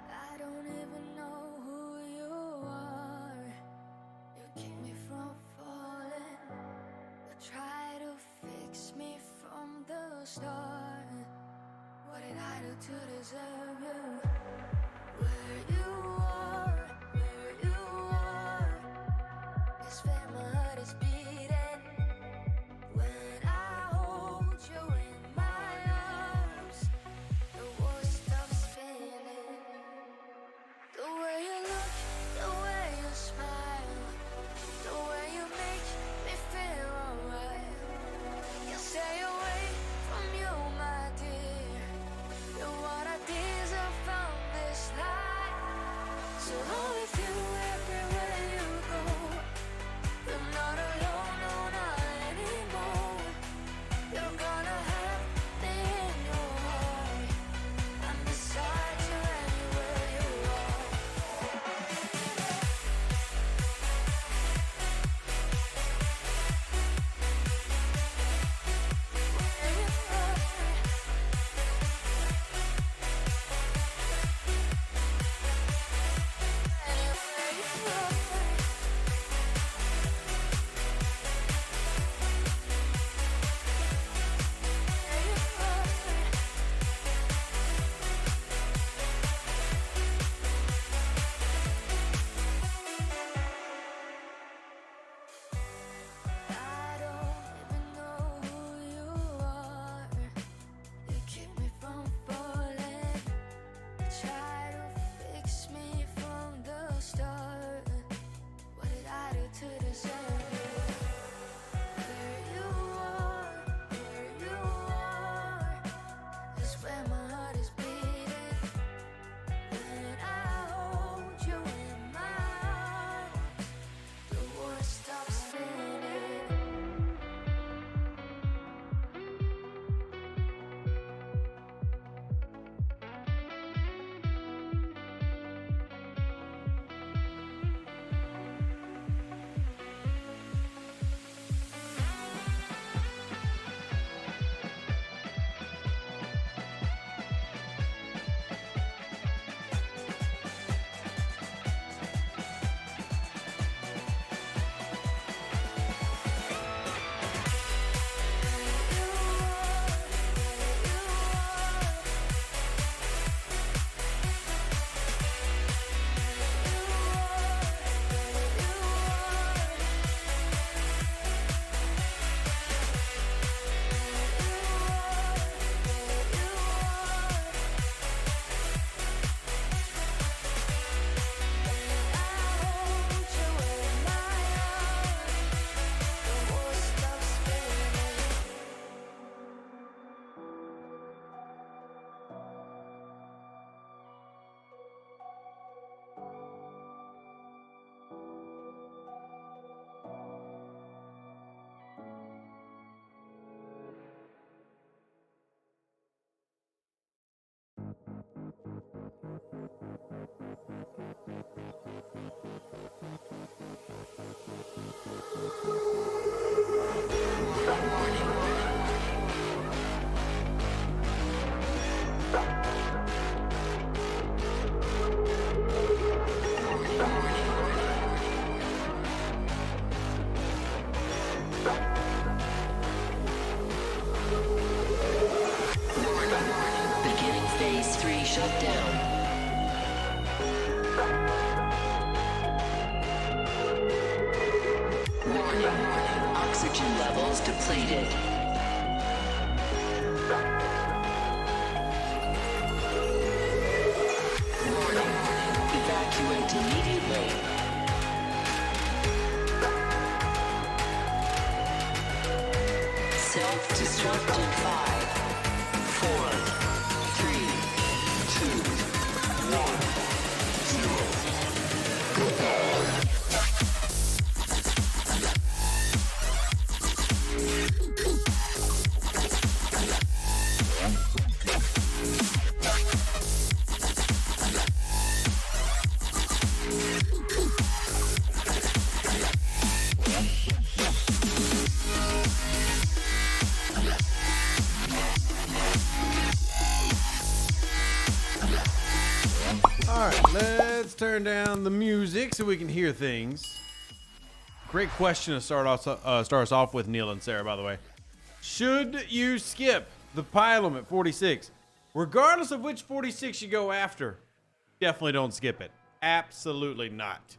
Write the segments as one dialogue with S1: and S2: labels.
S1: I don't even know who you are. You keep me from falling. You try to fix me from the start. What did I do to deserve you? Where you are is where my heart is beating. When I hold you in my arms, the world stops spinning. The way you look, the way you smile, the way you make me feel alright. Can't stay away from you, my dear. You're what I deserve from
S2: Oxygen levels depleted. Warning. Evacuate immediately. Self-destruct in 5, 4, 3, 2, 1, 0.
S3: All right, let's turn down the music so we can hear things. Great question to start us off with, Neil and Sarah, by the way. Should you skip the pylum at 46? Regardless of which 46 you go after, definitely don't skip it. Absolutely not.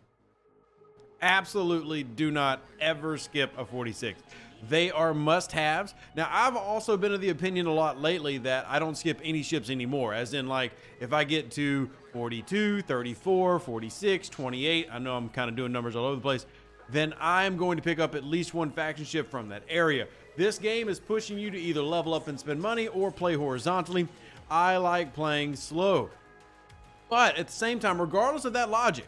S3: Absolutely do not ever skip a 46. They are must-haves. Now, I've also been of the opinion a lot lately that I don't skip any ships anymore. As in, like, if I get to 42, 34, 46, 28, I know I'm kind of doing numbers all over the place, then I'm going to pick up at least one faction ship from that area. This game is pushing you to either level up and spend money or play horizontally. I like playing slow. But at the same time, regardless of that logic,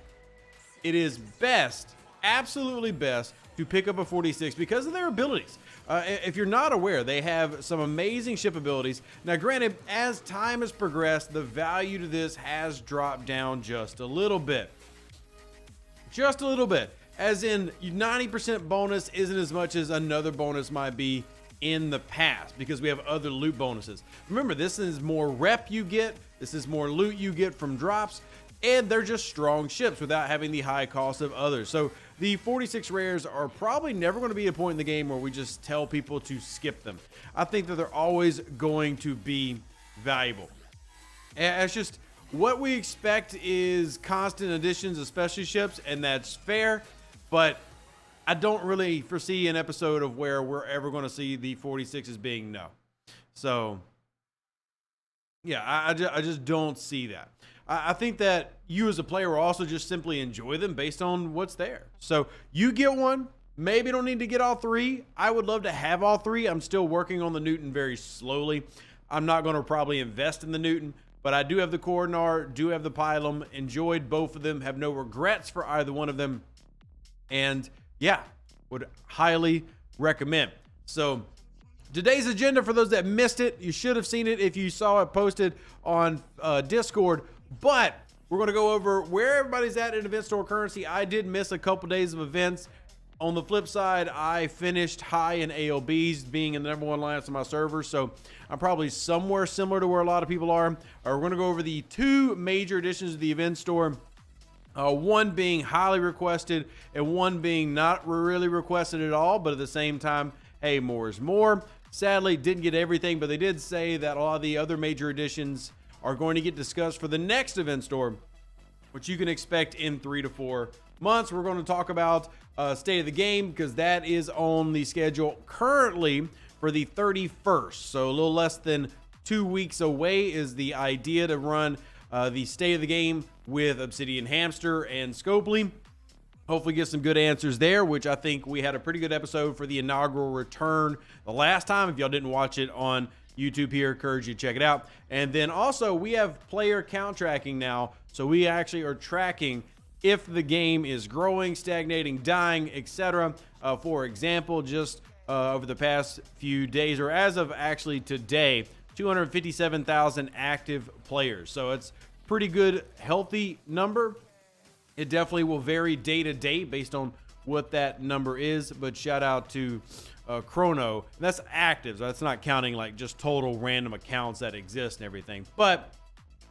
S3: it is best, absolutely best, to pick up a 46 because of their abilities. If you're not aware, they have some amazing ship abilities. Now, granted, as time has progressed, the value to this has dropped down just a little bit. Just a little bit. As in, 90% bonus isn't as much as another bonus might be in the past because we have other loot bonuses. Remember, this is more rep you get. This is more loot you get from drops. And they're just strong ships without having the high cost of others. So the 46 rares are probably never going to be a point in the game where we just tell people to skip them. I think that they're always going to be valuable. And it's just what we expect is constant additions of specialty ships, and that's fair. But I don't really foresee an episode of where we're ever going to see the 46s being no. So, yeah, I just don't see that. I think that you as a player will also just simply enjoy them based on what's there. So you get one, maybe don't need to get all three. I would love to have all three. I'm still working on the Newton very slowly. I'm not going to probably invest in the Newton, but I do have the Coronar, do have the Pylum, enjoyed both of them, have no regrets for either one of them. And yeah, would highly recommend. So today's agenda, for those that missed it, you should have seen it if you saw it posted on Discord. But we're going to go over where everybody's at in event store currency. I did miss a couple days of events. On the flip side, I finished high in AOBs, being in the #1 lineups on my server. So I'm probably somewhere similar to where a lot of people are. We're going to go over the two major additions to the event store. One being highly requested and one being not really requested at all. But at the same time, hey, more is more. Sadly, didn't get everything, but they did say that a lot of the other major additions are going to get discussed for the next event store, which you can expect in 3 to 4 months. We're going to talk about State of the Game because that is on the schedule currently for the 31st. So a little less than 2 weeks away is the idea to run the State of the Game with Obsidian Hamster and Scopely. Hopefully get some good answers there, which I think we had a pretty good episode for the inaugural return the last time. If y'all didn't watch it on YouTube here, encourage you to check it out. And then also we have player count tracking now. So we actually are tracking if the game is growing, stagnating, dying, etc. For example, just over the past few days, or as of actually today, 257,000 active players. So it's pretty good, healthy number. It definitely will vary day to day based on what that number is, but shout out to Chrono. And that's active, so that's not counting like just total random accounts that exist and everything. But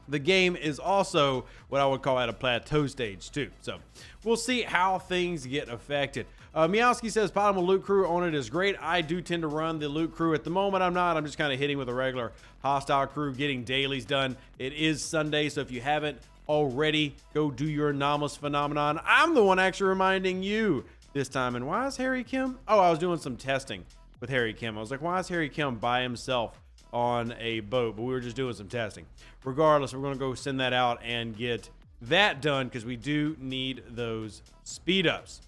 S3: the game is also what I would call at a plateau stage too. So we'll see how things get affected. Meowski says Potamol Loot Crew on it is great. I do tend to run the Loot Crew. At the moment, I'm not. I'm just kind of hitting with a regular hostile crew, getting dailies done. It is Sunday, so if you haven't already, go do your anomalous phenomenon. I'm the one actually reminding you this time. And why is Harry Kim? Oh, I was doing some testing with Harry Kim. I was like, why is Harry Kim by himself on a boat? But we were just doing some testing. Regardless, we're going to go send that out and get that done because we do need those speed ups.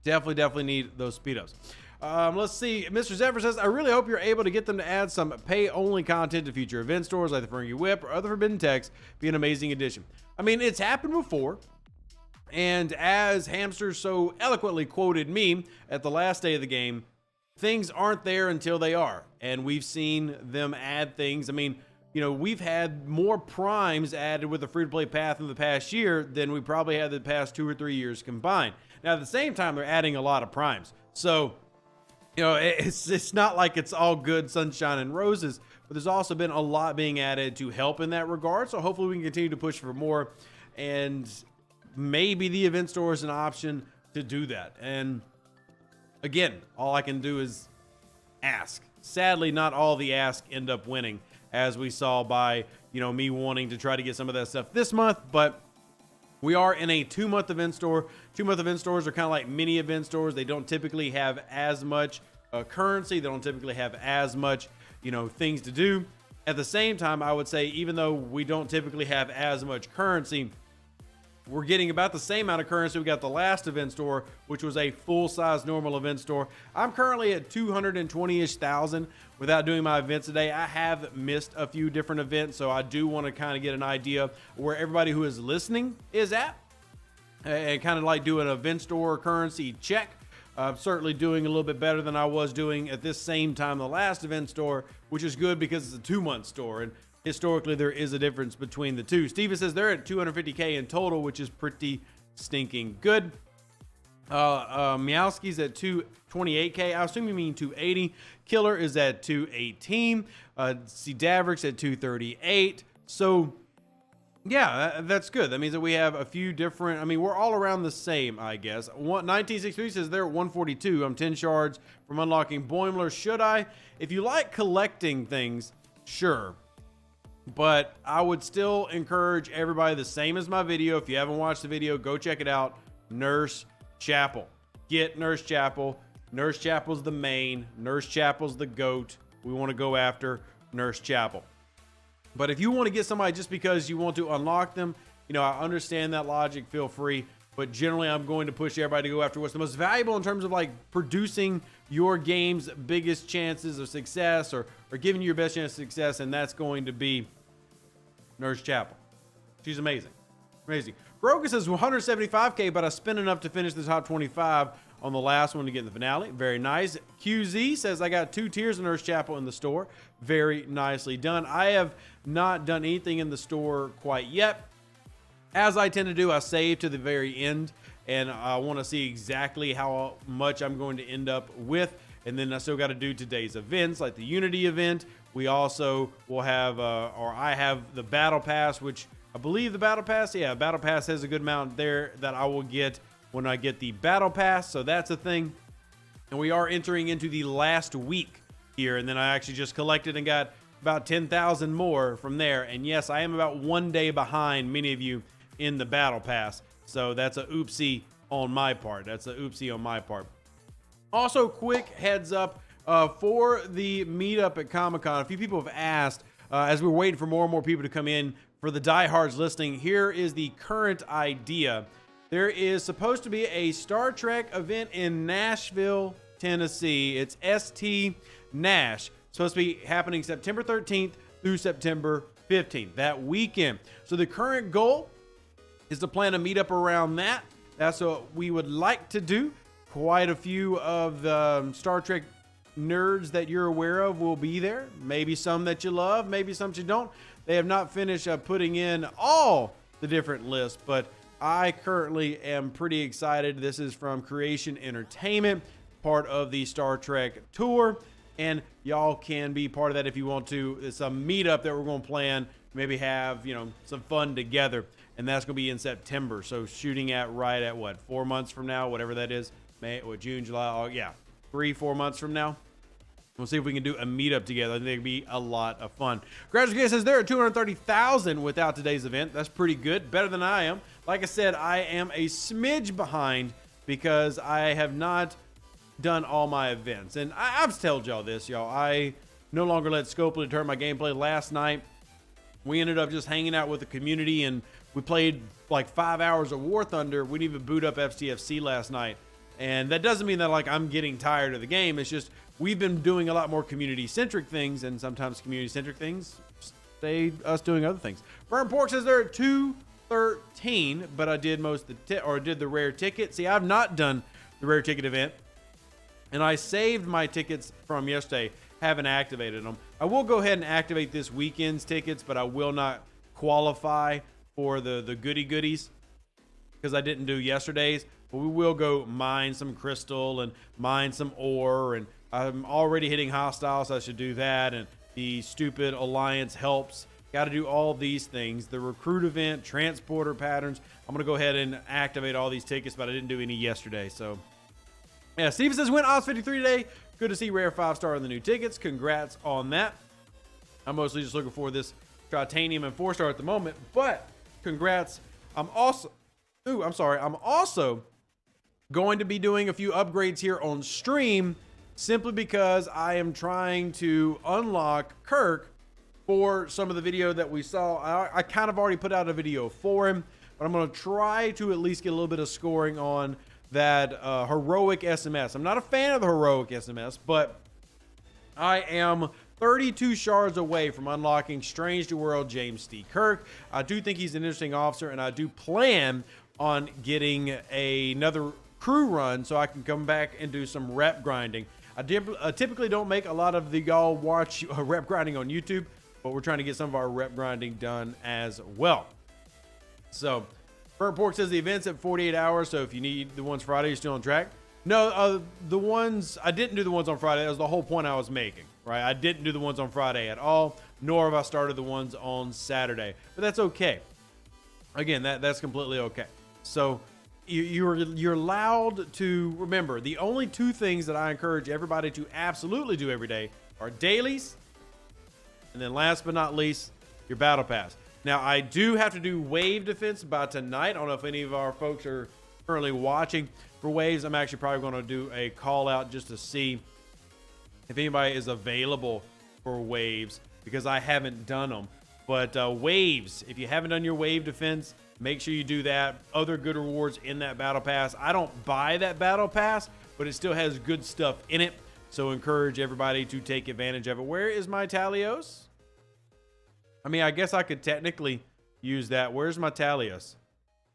S3: Definitely need those speed ups. Let's see. Mr. Zephyr says, I really hope you're able to get them to add some pay-only content to future event stores like the Ferengi Whip or other Forbidden Texts. Be an amazing addition. I mean, it's happened before. And as Hamster so eloquently quoted me at the last day of the game, things aren't there until they are. And we've seen them add things. I mean, you know, we've had more primes added with the free-to-play path in the past year than we probably had the past 2 or 3 years combined. Now, at the same time, they're adding a lot of primes. So, you know, it's not like it's all good sunshine and roses, but there's also been a lot being added to help in that regard. So hopefully we can continue to push for more, and maybe the event store is an option to do that. And again, all I can do is ask. Sadly, not all the ask end up winning, as we saw by, you know, me wanting to try to get some of that stuff this month, but we are in a 2-month event store. 2-month event stores are kind of like mini event stores. They don't typically have as much currency. They don't typically have as much, you know, things to do. At the same time, I would say, even though we don't typically have as much currency, we're getting about the same amount of currency we got the last event store, which was a full-size normal event store. I'm currently at 220-ish thousand without doing my events today. I have missed a few different events, so I do want to kind of get an idea where everybody who is listening is at, and kind of like do an event store currency check. Certainly doing a little bit better than I was doing at this same time the last event store, which is good because it's a 2-month store, and historically there is a difference between the two. Steven says they're at 250K in total, which is pretty stinking good. Meowski's at 228K. I assume you mean 280. Killer is at 218. See Davrik's at 238. So yeah, that's good. That means that we have a few different, I mean, we're all around the same, I guess. 1963 says they're at 142. I'm 10 shards from unlocking Boimler. Should I? If you like collecting things, sure. But I would still encourage everybody, the same as my video. If you haven't watched the video, go check it out. Nurse Chapel. Get Nurse Chapel. Nurse Chapel's the main. Nurse Chapel's the GOAT. We want to go after Nurse Chapel. But if you want to get somebody just because you want to unlock them, you know, I understand that logic. Feel free. But generally, I'm going to push everybody to go after what's the most valuable in terms of like producing your game's biggest chances of success, or giving you your best chance of success, and that's going to be Nurse Chapel. She's amazing. Amazing. Grogu says 175K, but I spent enough to finish the top 25 on the last one to get in the finale. Very nice. QZ says I got 2 tiers of Nurse Chapel in the store. Very nicely done. I have not done anything in the store quite yet. As I tend to do, I save to the very end, and I want to see exactly how much I'm going to end up with. And then I still got to do today's events, like the Unity event. We also will have, or I have the Battle Pass, which I believe the Battle Pass, yeah, Battle Pass has a good amount there that I will get when I get the Battle Pass. So that's a thing. And we are entering into the last week here. And then I actually just collected and got about 10,000 more from there. And yes, I am about 1 day behind many of you in the Battle Pass. So that's a oopsie on my part. That's a oopsie on my part. Also, quick heads up for the meetup at Comic-Con. A few people have asked, as we're waiting for more and more people to come in for the diehards listening, here is the current idea. There is supposed to be a Star Trek event in Nashville, Tennessee. It's ST Nash. It's supposed to be happening September 13th through September 15th, that weekend. So the current goal is to plan a meetup around that. That's what we would like to do. Quite a few of the Star Trek nerds that you're aware of will be there. Maybe some that you love, maybe some you don't. They have not finished putting in all the different lists, but I currently am pretty excited. This is from Creation Entertainment, part of the Star Trek tour, and y'all can be part of that if you want to. It's a meetup that we're going to plan, maybe have, you know, some fun together, and that's going to be in September. So shooting at right at what, 4 months from now, whatever that is. May, what, June, July, August, yeah, 3-4 months from now. We'll see if we can do a meetup together. I think it'd be a lot of fun. Graduate says they're at 230,000 without today's event. That's pretty good, better than I am. Like I said, I am a smidge behind because I have not done all my events. And I've told y'all this, y'all. I no longer let Scopely determine my gameplay. Last night, we ended up just hanging out with the community, and we played like 5 hours of War Thunder. We didn't even boot up STFC last night. And that doesn't mean that like I'm getting tired of the game. It's just we've been doing a lot more community-centric things, and sometimes community-centric things stay us doing other things. Burn Pork says they're at 213, but I did most of did the rare ticket. See, I've not done the rare ticket event, and I saved my tickets from yesterday. Haven't activated them. I will go ahead and activate this weekend's tickets, but I will not qualify for the goodies because I didn't do yesterday's. But we will go mine some crystal and mine some ore, and I'm already hitting hostiles, so I should do that. And the stupid alliance helps. Got to do all these things. The recruit event, transporter patterns. I'm gonna go ahead and activate all these tickets, but I didn't do any yesterday. So yeah, Steven says win Oz 53 today. Good to see rare 5-star in the new tickets. Congrats on that. I'm mostly just looking for this titanium and 4-star at the moment, but congrats. I'm also going to be doing a few upgrades here on stream simply because I am trying to unlock Kirk for some of the video that we saw. I kind of already put out a video for him, but I'm going to try to at least get a little bit of scoring on that heroic SMS. I'm not a fan of the heroic SMS, but I am 32 shards away from unlocking Strange New World James T. Kirk. I do think he's an interesting officer, and I do plan on getting another crew run so I can come back and do some rep grinding. I typically don't make a lot of the y'all watch rep grinding on YouTube, but we're trying to get some of our rep grinding done as well. So Burnt Pork says the event's at 48 hours, so if you need the ones Friday, you're still on track. No, the ones, I didn't do the ones on Friday. That was the whole point I was making, right? I didn't do the ones on Friday at all, nor have I started the ones on Saturday. But that's okay. Again, that's completely okay. So you're allowed to remember, the only two things that I encourage everybody to absolutely do every day are dailies, and then last but not least, your battle pass. Now, I do have to do wave defense by tonight. I don't know if any of our folks are currently watching for waves. I'm actually probably going to do a call out just to see if anybody is available for waves because I haven't done them. But waves, if you haven't done your wave defense, make sure you do that. Other good rewards in that battle pass. I don't buy that battle pass, but it still has good stuff in it. So encourage everybody to take advantage of it. Where is my Talios? I mean, I guess I could technically use that. Where's my Talios?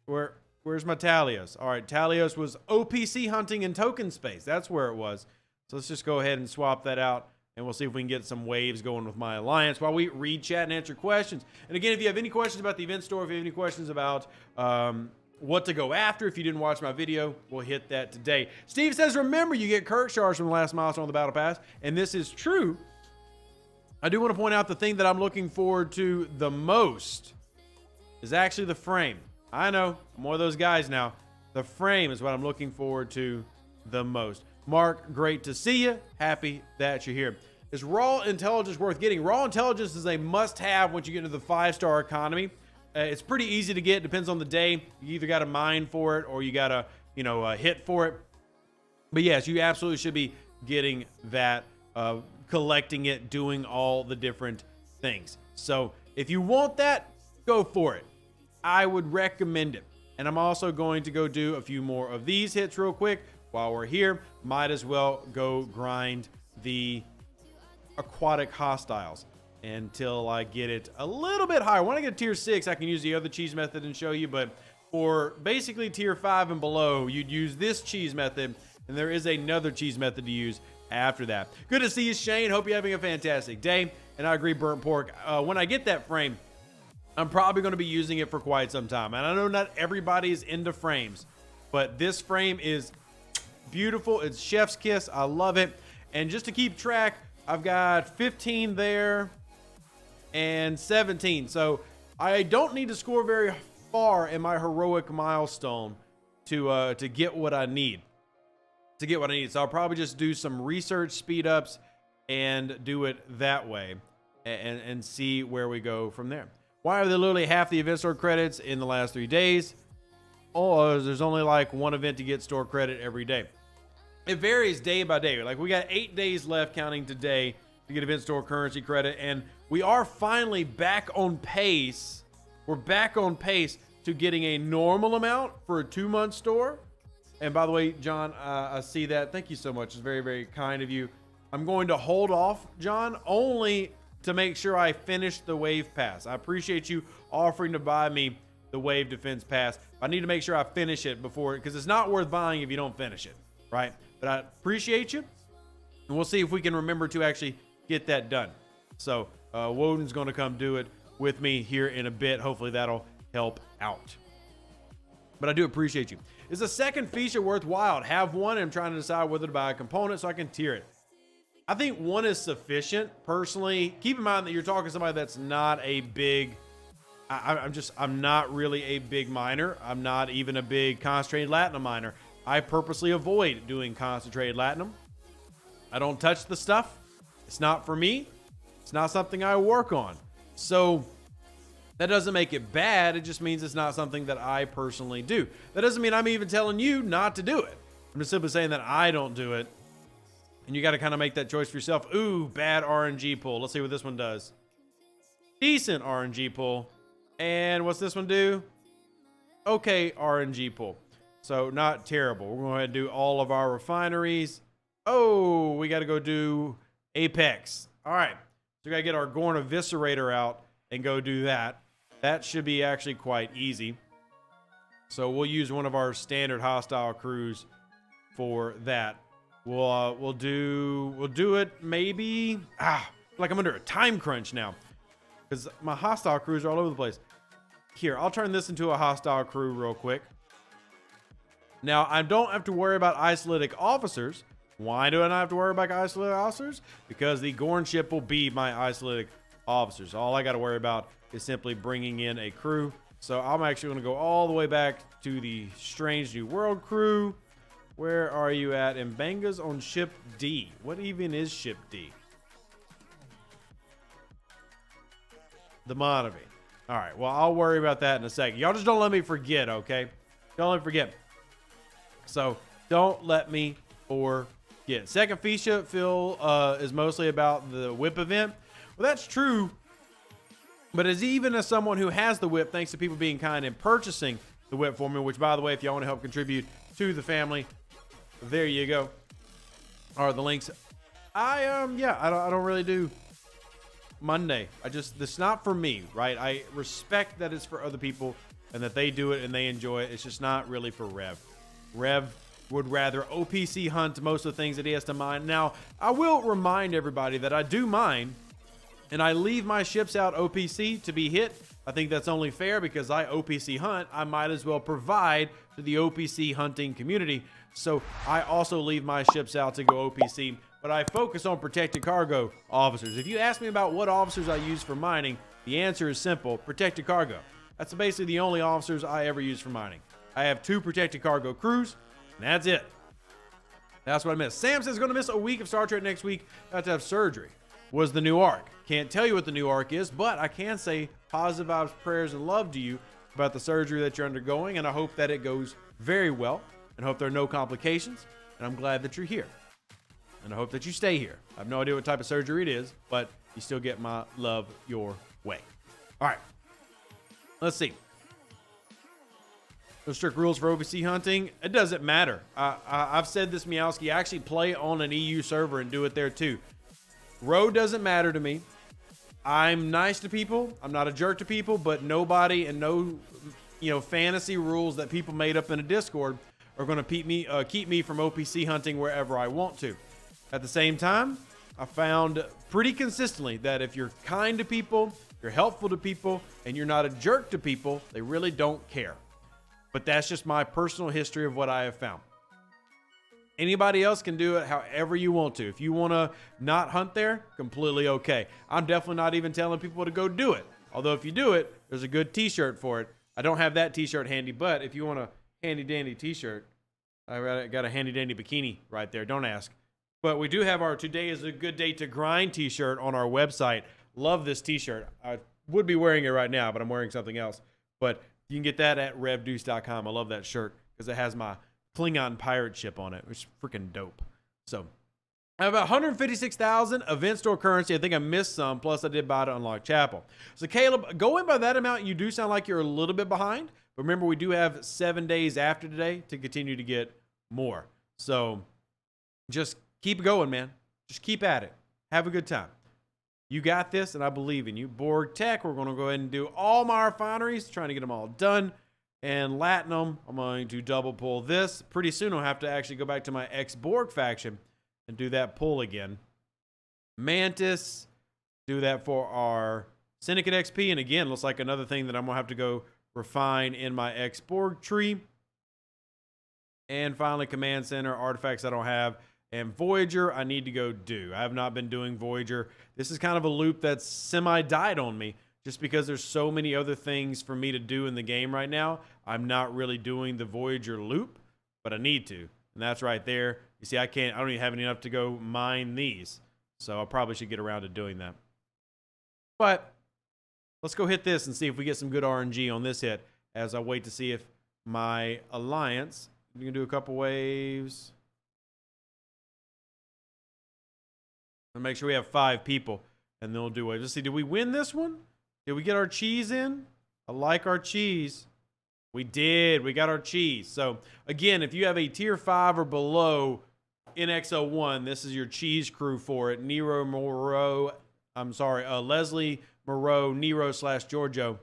S3: Where's my Talios? All right, Talios was OPC hunting in token space. That's where it was. So let's just go ahead and swap that out, and we'll see if we can get some waves going with my alliance while we read chat and answer questions. And again, if you have any questions about the event store, if you have any questions about what to go after, if you didn't watch my video, we'll hit that today. Steve says, remember, you get Kirk shards from the last milestone on the battle pass, and this is true. I do want to point out the thing that I'm looking forward to the most is actually the frame. I know, I'm one of those guys now. The frame is what I'm looking forward to the most. Mark, great to see you. Happy that you're here. Is raw intelligence worth getting? Raw intelligence is a must-have once you get into the 5-star economy. It's pretty easy to get. Depends on the day. You either got to mine for it or you got to, hit for it. But yes, you absolutely should be getting that, collecting it, doing all the different things. So if you want that, go for it. I would recommend it. And I'm also going to go do a few more of these hits real quick while we're here. Might as well go grind the aquatic hostiles until I get it a little bit higher. When I get tier 6, I can use the other cheese method and show you, but for basically tier 5 and below, you'd use this cheese method, and there is another cheese method to use after that. Good to see you, Shane. Hope you're having a fantastic day. And I agree, Burnt Pork. When I get that frame, I'm probably going to be using it for quite some time. And I know not everybody is into frames, but this frame is beautiful. It's chef's kiss. I love it. And just to keep track, I've got 15 there and 17. So I don't need to score very far in my heroic milestone to get what I need. So I'll probably just do some research speed ups and do it that way and see where we go from there. Why are there literally half the event store credits in the last 3 days? there's only like one event to get store credit every day. It varies day by day. Like we got 8 days left counting today to get event store currency credit. And we are finally back on pace. We're back on pace to getting a normal amount for a 2-month store. And by the way, John, I see that. Thank you so much. It's very, very kind of you. I'm going to hold off, John, only to make sure I finish the Wave Pass. I appreciate you offering to buy me the Wave Defense Pass. I need to make sure I finish it before, because it's not worth buying if you don't finish it, right? But I appreciate you, and we'll see if we can remember to actually get that done. So Woden's going to come do it with me here in a bit. Hopefully that'll help out. But I do appreciate you. Is a second feature worthwhile? Have one, and I'm trying to decide whether to buy a component so I can tier it. I think one is sufficient, personally. Keep in mind that you're talking to somebody that's not a big... I'm not really a big miner. I'm not even a big concentrated latinum miner. I purposely avoid doing concentrated latinum. I don't touch the stuff. It's not for me. It's not something I work on. So that doesn't make it bad. It just means it's not something that I personally do. That doesn't mean I'm even telling you not to do it. I'm just simply saying that I don't do it. And you got to kind of make that choice for yourself. Ooh, bad RNG pull. Let's see what this one does. Decent RNG pull. And what's this one do? Okay, RNG pull. So not terrible. We're going to go ahead and do all of our refineries. Oh, we got to go do Apex. All right. So we got to get our Gorn Eviscerator out and go do that. That should be actually quite easy. So we'll use one of our standard hostile crews for that. We'll do it maybe. Like I'm under a time crunch now because my hostile crews are all over the place. Here, I'll turn this into a hostile crew real quick. Now, I don't have to worry about isolytic officers. Why do I not have to worry about isolytic officers? Because the Gorn ship will be my isolytic officers. All I got to worry about is simply bringing in a crew. So I'm actually going to go all the way back to the Strange New World crew. Where are you at? Mbanga's on ship D. What even is ship D? The Monavie. All right, well, I'll worry about that in a second. Y'all just don't let me forget, okay? Don't let me forget. So don't let me forget. Second feature, Phil, is mostly about the whip event. Well, that's true. But as someone who has the whip, thanks to people being kind and purchasing the whip for me, which, by the way, if y'all want to help contribute to the family, there you go. Are the links. I don't really do Monday. This not for me, right? I respect that it's for other people and that they do it and they enjoy it. It's just not really for Rev. Rev would rather OPC hunt most of the things that he has to mine. Now, I will remind everybody that I do mine and I leave my ships out OPC to be hit. I think that's only fair because I OPC hunt. I might as well provide to the OPC hunting community. So I also leave my ships out to go OPC, but I focus on protected cargo officers. If you ask me about what officers I use for mining, the answer is simple: protected cargo. That's basically the only officers I ever use for mining. I have 2 protected cargo crews, and that's it. That's what I missed. Sam says going to miss a week of Star Trek next week. Got to have surgery. Was the new arc. Can't tell you what the new arc is, but I can say positive vibes, prayers, and love to you about the surgery that you're undergoing, and I hope that it goes very well, and hope there are no complications, and I'm glad that you're here. And I hope that you stay here. I have no idea what type of surgery it is, but you still get my love your way. All right. Let's see. No strict rules for OPC hunting. It doesn't matter. I've said this, Meowski. I actually play on an EU server and do it there too. Row doesn't matter to me. I'm nice to people. I'm not a jerk to people, but nobody and no, fantasy rules that people made up in a Discord are going to keep me from OPC hunting wherever I want to. At the same time, I found pretty consistently that if you're kind to people, you're helpful to people, and you're not a jerk to people, they really don't care. But that's just my personal history of what I have found. Anybody else can do it however you want to. If you want to not hunt there, completely okay. I'm definitely not even telling people to go do it. Although if you do it, there's a good t-shirt for it. I don't have that t-shirt handy, but if you want a handy dandy t-shirt, I got a handy dandy bikini right there. Don't ask. But we do have our Today is a Good Day to Grind t-shirt on our website. Love this t-shirt. I would be wearing it right now, but I'm wearing something else. But You can get that at revdeuce.com. I love that shirt because it has my Klingon pirate ship on it, which is freaking dope. So I have about 156,000 event store currency. I think I missed some. Plus, I did buy to unlock Chapel. So, Caleb, going by that amount, you do sound like you're a little bit behind. But remember, we do have 7 days after today to continue to get more. So, just keep going, man. Just keep at it. Have a good time. You got this, and I believe in you. Borg Tech, we're going to go ahead and do all my refineries, trying to get them all done. And Latinum, I'm going to double pull this. Pretty soon, I'll have to actually go back to my ex-Borg faction and do that pull again. Mantis, do that for our Syndicate XP. And again, looks like another thing that I'm going to have to go refine in my ex-Borg tree. And finally, Command Center, artifacts I don't have. And Voyager, I need to go do. I have not been doing Voyager. This is kind of a loop that's semi-died on me just because there's so many other things for me to do in the game right now. I'm not really doing the Voyager loop, but I need to. And that's right there. You see, I don't even have enough to go mine these. So I probably should get around to doing that. But let's go hit this and see if we get some good RNG on this hit as I wait to see if my alliance, you can do a couple waves. And make sure we have 5 people and then we'll do it. Let's see, did we win this one? Did we get our cheese in? I like our cheese. We did. We got our cheese. So, again, if you have a tier 5 or below in XO1, this is your cheese crew for it. Leslie, Moreau, Nero / Giorgio.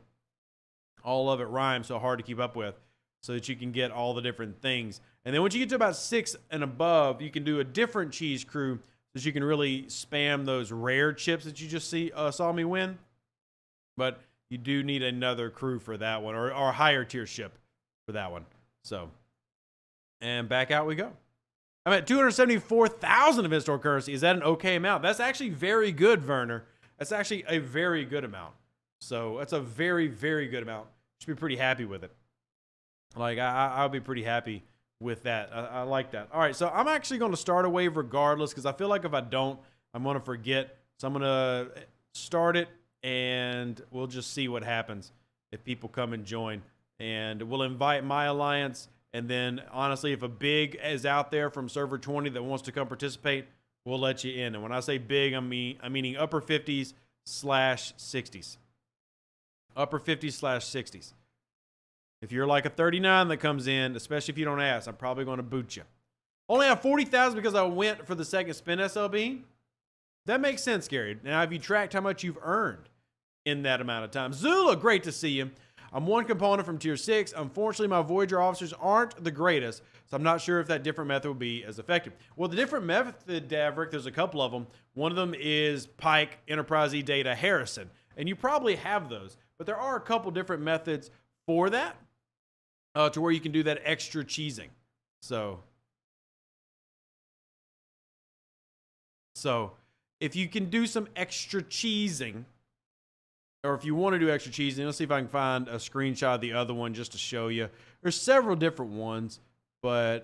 S3: All of it rhymes, so hard to keep up with, so that you can get all the different things. And then once you get to about 6 and above, you can do a different cheese crew so that you can really spam those rare chips that you just saw me win. But you do need another crew for that one, or a higher tier ship for that one. So, and back out we go. I'm at 274,000 event store currency. Is that an okay amount? That's actually very good, Werner. That's actually a very good amount. So that's a very, very good amount. Should be pretty happy with it. Like, I'll be pretty happy with that. I like that. All right, so I'm actually going to start a wave regardless because I feel like if I don't, I'm going to forget. So I'm going to start it, and we'll just see what happens if people come and join. And we'll invite my alliance. And then, honestly, if a big is out there from server 20 that wants to come participate, we'll let you in. And when I say big, I'm meaning upper 50s / 60s. Upper 50s / 60s. If you're like a 39 that comes in, especially if you don't ask, I'm probably going to boot you. Only have 40,000 because I went for the second spin SLB. That makes sense, Gary. Now, have you tracked how much you've earned in that amount of time? Zula, great to see you. I'm one component from tier 6. Unfortunately, my Voyager officers aren't the greatest, so I'm not sure if that different method will be as effective. Well, the different method, Davrick, there's a couple of them. One of them is Pike, Enterprise Data, Harrison, and you probably have those. But there are a couple different methods for that to where you can do that extra cheesing. So if you can do some extra cheesing, or if you want to do extra cheesing, let's see if I can find a screenshot of the other one just to show you. There's several different ones, but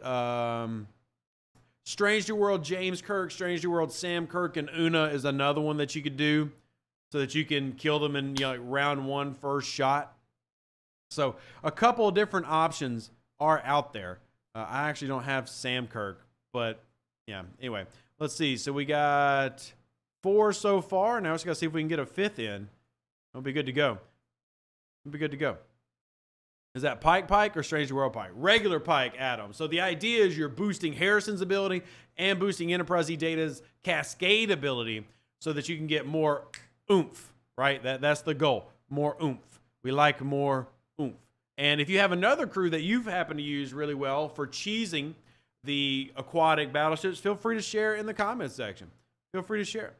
S3: Strange New World James Kirk, Strange New World Sam Kirk, and Una is another one that you could do so that you can kill them in like round 1 first shot. So a couple of different options are out there. I actually don't have Sam Kirk, but yeah. Anyway, let's see. So we got 4 so far. Now we just got to see if we can get a 5th in. It'll be good to go. It'll be good to go. Is that Pike or Strange New World Pike? Regular Pike, Adam. So the idea is you're boosting Harrison's ability and boosting Enterprise Data's Cascade ability so that you can get more oomph, right? That's the goal. More oomph. We like more oomph. And if you have another crew that you've happened to use really well for cheesing the aquatic battleships, feel free to share it in the comments section. Feel free to share it.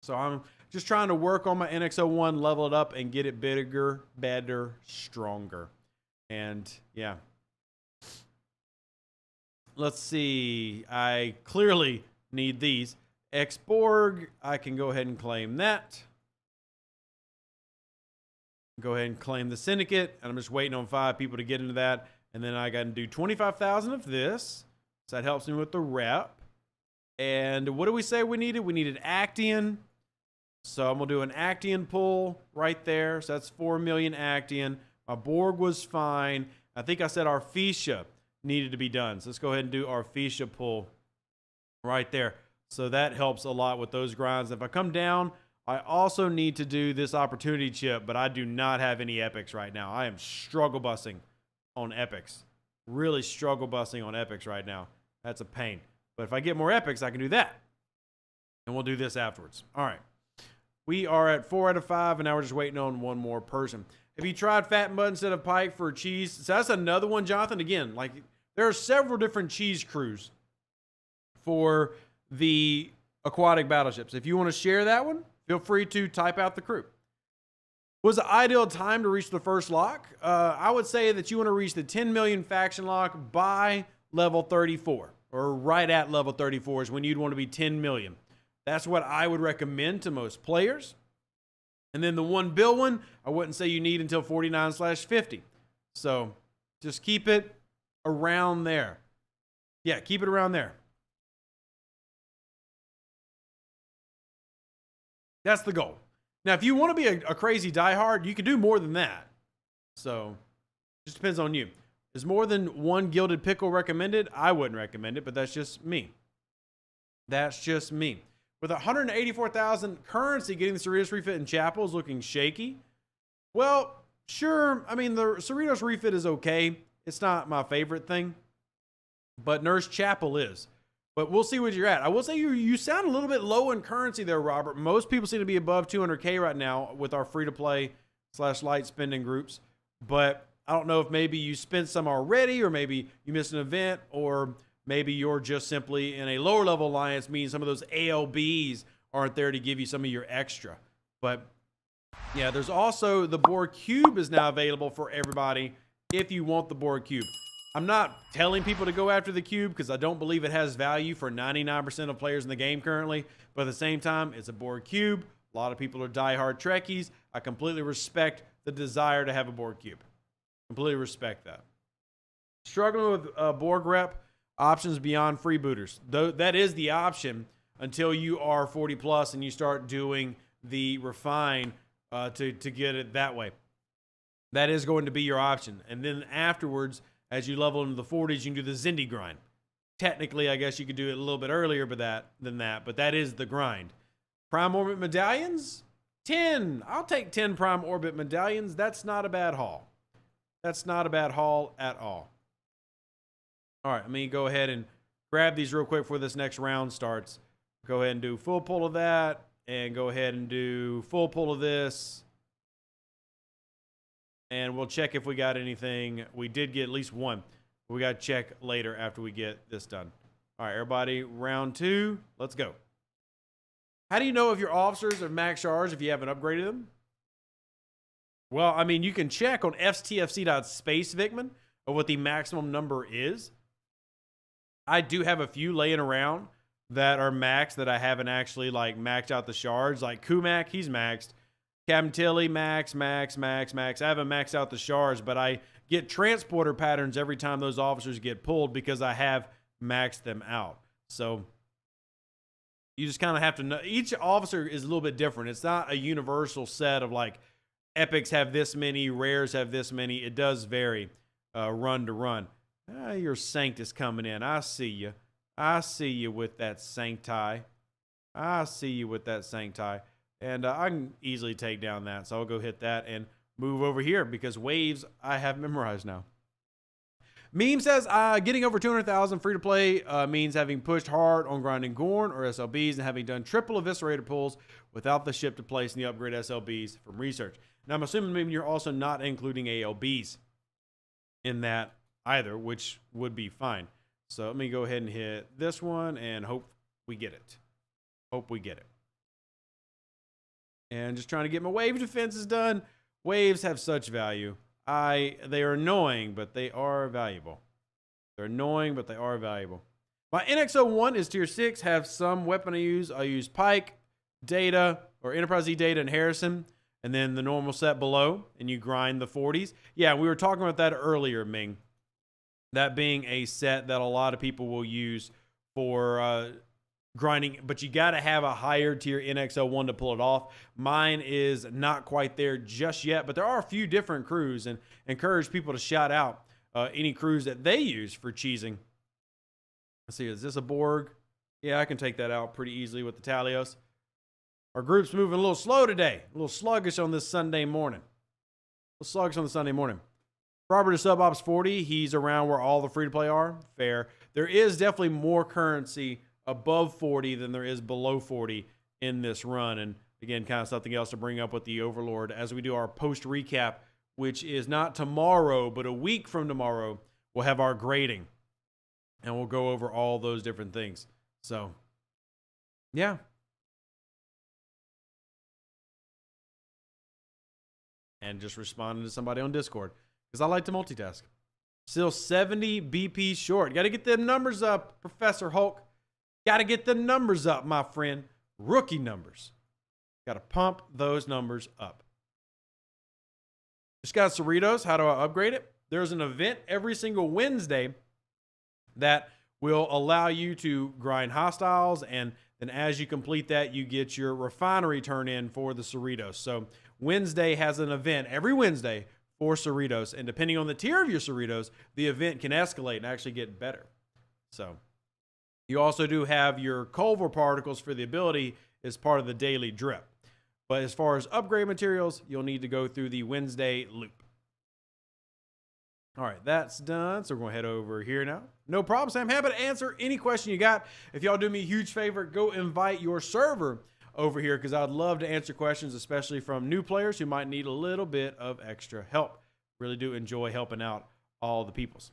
S3: So I'm just trying to work on my NX01, level it up, and get it bigger, better, stronger. And yeah. Let's see. I clearly need these. Xborg, I can go ahead and claim that. Go ahead and claim the Syndicate. And I'm just waiting on 5 people to get into that. And then I got to do 25,000 of this. So that helps me with the rep. And what do we say we needed? We needed Actian. So I'm going to do an Actian pull right there. So that's 4 million Actian. My Borg was fine. I think I said our Fisha needed to be done. So let's go ahead and do our Fisha pull right there. So that helps a lot with those grinds. If I come down, I also need to do this opportunity chip, but I do not have any epics right now. I am struggle busing on epics. Really struggle busing on epics right now. That's a pain. But if I get more epics, I can do that. And we'll do this afterwards. All right. We are at 4 out of 5, and now we're just waiting on one more person. Have you tried fat and butt instead of pike for cheese? So that's another one, Jonathan. Again, like there are several different cheese crews for the aquatic battleships. If you want to share that one, feel free to type out the crew. Was the ideal time to reach the first lock? I would say that you want to reach the 10 million faction lock by level 34, or right at level 34 is when you'd want to be 10 million. That's what I would recommend to most players. And then the 1 bill one, I wouldn't say you need until 49/50. So just keep it around there. Yeah, keep it around there. That's the goal. Now, if you want to be a crazy diehard, you can do more than that. So just depends on you. Is more than 1 gilded pickle recommended? I wouldn't recommend it, but that's just me. That's just me. With 184,000 currency, getting the Cerritos refit in Chapel is looking shaky. Well, sure. I mean, the Cerritos refit is okay. It's not my favorite thing, but Nurse Chapel is. But we'll see what you're at. I will say you sound a little bit low in currency there, Robert. Most people seem to be above 200K right now with our free-to-play / light spending groups. But I don't know if maybe you spent some already, or maybe you missed an event, or maybe you're just simply in a lower level alliance, meaning some of those ALBs aren't there to give you some of your extra. But yeah, there's also the Borg Cube is now available for everybody if you want the Borg Cube. I'm not telling people to go after the cube because I don't believe it has value for 99% of players in the game currently. But at the same time, it's a Borg Cube. A lot of people are diehard Trekkies. I completely respect the desire to have a Borg Cube. Completely respect that. Struggling with Borg rep options beyond freebooters. Though that is the option until you are 40 plus and you start doing the refine to get it that way. That is going to be your option. And then afterwards, as you level into the 40s, you can do the Zindi grind. Technically, I guess you could do it a little bit earlier than that, but that is the grind. Prime Orbit medallions? 10. I'll take 10 Prime Orbit medallions. That's not a bad haul. That's not a bad haul at all. All right, let me go ahead and grab these real quick before this next round starts. Go ahead and do full pull of that, and go ahead and do full pull of this. And we'll check if we got anything. We did get at least one. We got to check later after we get this done. All right, everybody, round 2. Let's go. How do you know if your officers have max charge if you haven't upgraded them? Well, I mean, you can check on stfc.space, Vickman, of what the maximum number is. I do have a few laying around that are maxed that I haven't actually like maxed out the shards. Like Kumak, he's maxed. Captain Tilly, max. I haven't maxed out the shards, but I get transporter patterns every time those officers get pulled because I have maxed them out. So you just kind of have to know. Each officer is a little bit different. It's not a universal set of like epics have this many, rares have this many. It does vary run to run. Your Sanctus coming in. I see you. I see you with that Sancti. I see you with that Sancti. And I can easily take down that. So I'll go hit that and move over here because waves I have memorized now. Meme says, getting over 200,000 free to play means having pushed hard on grinding Gorn or SLBs and having done triple eviscerator pulls without the ship to place in the upgrade SLBs from research. Now I'm assuming maybe you're also not including ALBs in that either, which would be fine. So let me go ahead and hit this one and hope we get it. Hope we get it. And just trying to get my wave defenses done. Waves have such value. They are annoying, but they are valuable. They're annoying, but they are valuable. My NX-01 is tier 6. Have some weapon I use. I use Pike, Data, or Enterprise E Data and Harrison, and then the normal set below, and you grind the 40s. Yeah, we were talking about that earlier, Ming. That being a set that a lot of people will use for grinding, but you got to have a higher tier NXL1 to pull it off. Mine is not quite there just yet, but there are a few different crews, and encourage people to shout out any crews that they use for cheesing. Let's see, is this a Borg? Yeah, I can take that out pretty easily with the Talios. Our group's moving a little slow today, a little sluggish on this Sunday morning. A little sluggish on the Sunday morning. Robert is SubOps 40. He's around where all the free-to-play are. Fair. There is definitely more currency above 40 than there is below 40 in this run. And again, kind of something else to bring up with the Overlord as we do our post recap, which is not tomorrow, but a week from tomorrow, we'll have our grading. And we'll go over all those different things. So, yeah. And just responding to somebody on Discord, because I like to multitask. Still 70 BP short. Got to get them numbers up, Professor Hulk. Got to get them numbers up, my friend. Rookie numbers. Got to pump those numbers up. Just got Cerritos. How do I upgrade it? There's an event every single Wednesday that will allow you to grind hostiles, and then as you complete that, you get your refinery turn in for the Cerritos. So Wednesday has an event every Wednesday for Cerritos, and depending on the tier of your Cerritos, the event can escalate and actually get better. So you also do have your Culver particles for the ability as part of the daily drip. But as far as upgrade materials, you'll need to go through the Wednesday loop. All right, that's done. So we're going to head over here now. No problem, Sam. Happy to answer any question you got. If y'all do me a huge favor, go invite your server over here, because I'd love to answer questions, especially from new players who might need a little bit of extra help. Really do enjoy helping out all the peoples.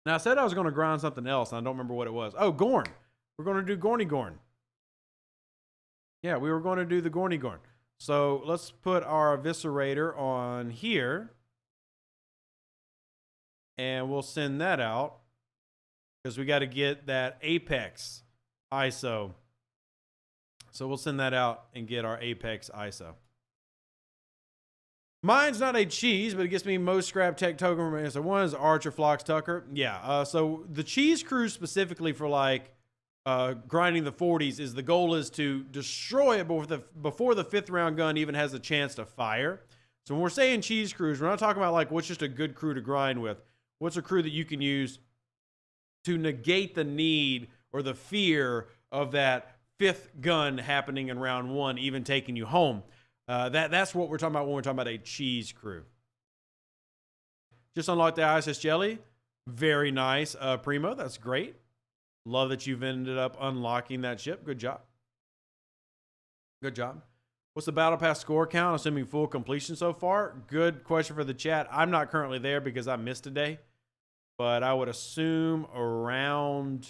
S3: Now, I said I was going to grind something else, and I don't remember what it was. Oh, Gorn. We're going to do Gorny Gorn. Yeah, we were going to do the Gorny Gorn. So let's put our Eviscerator on here. And we'll send that out, because we got to get that Apex ISO. So we'll send that out and get our Apex ISO. Mine's not a cheese, but it gets me most scrap tech token. So one is Archer Flox Tucker. Yeah, so the cheese crew specifically for like grinding the 40s is the goal is to destroy it before the 5th round gun even has a chance to fire. So when we're saying cheese crews, we're not talking about like what's just a good crew to grind with. What's a crew that you can use to negate the need or the fear of that 5th gun happening in round 1, even taking you home. That's what we're talking about when we're talking about a cheese crew. Just unlocked the ISS Jelly. Very nice, Primo. That's great. Love that you've ended up unlocking that ship. Good job. Good job. What's the Battle Pass score count, assuming full completion so far? Good question for the chat. I'm not currently there because I missed a day, but I would assume around,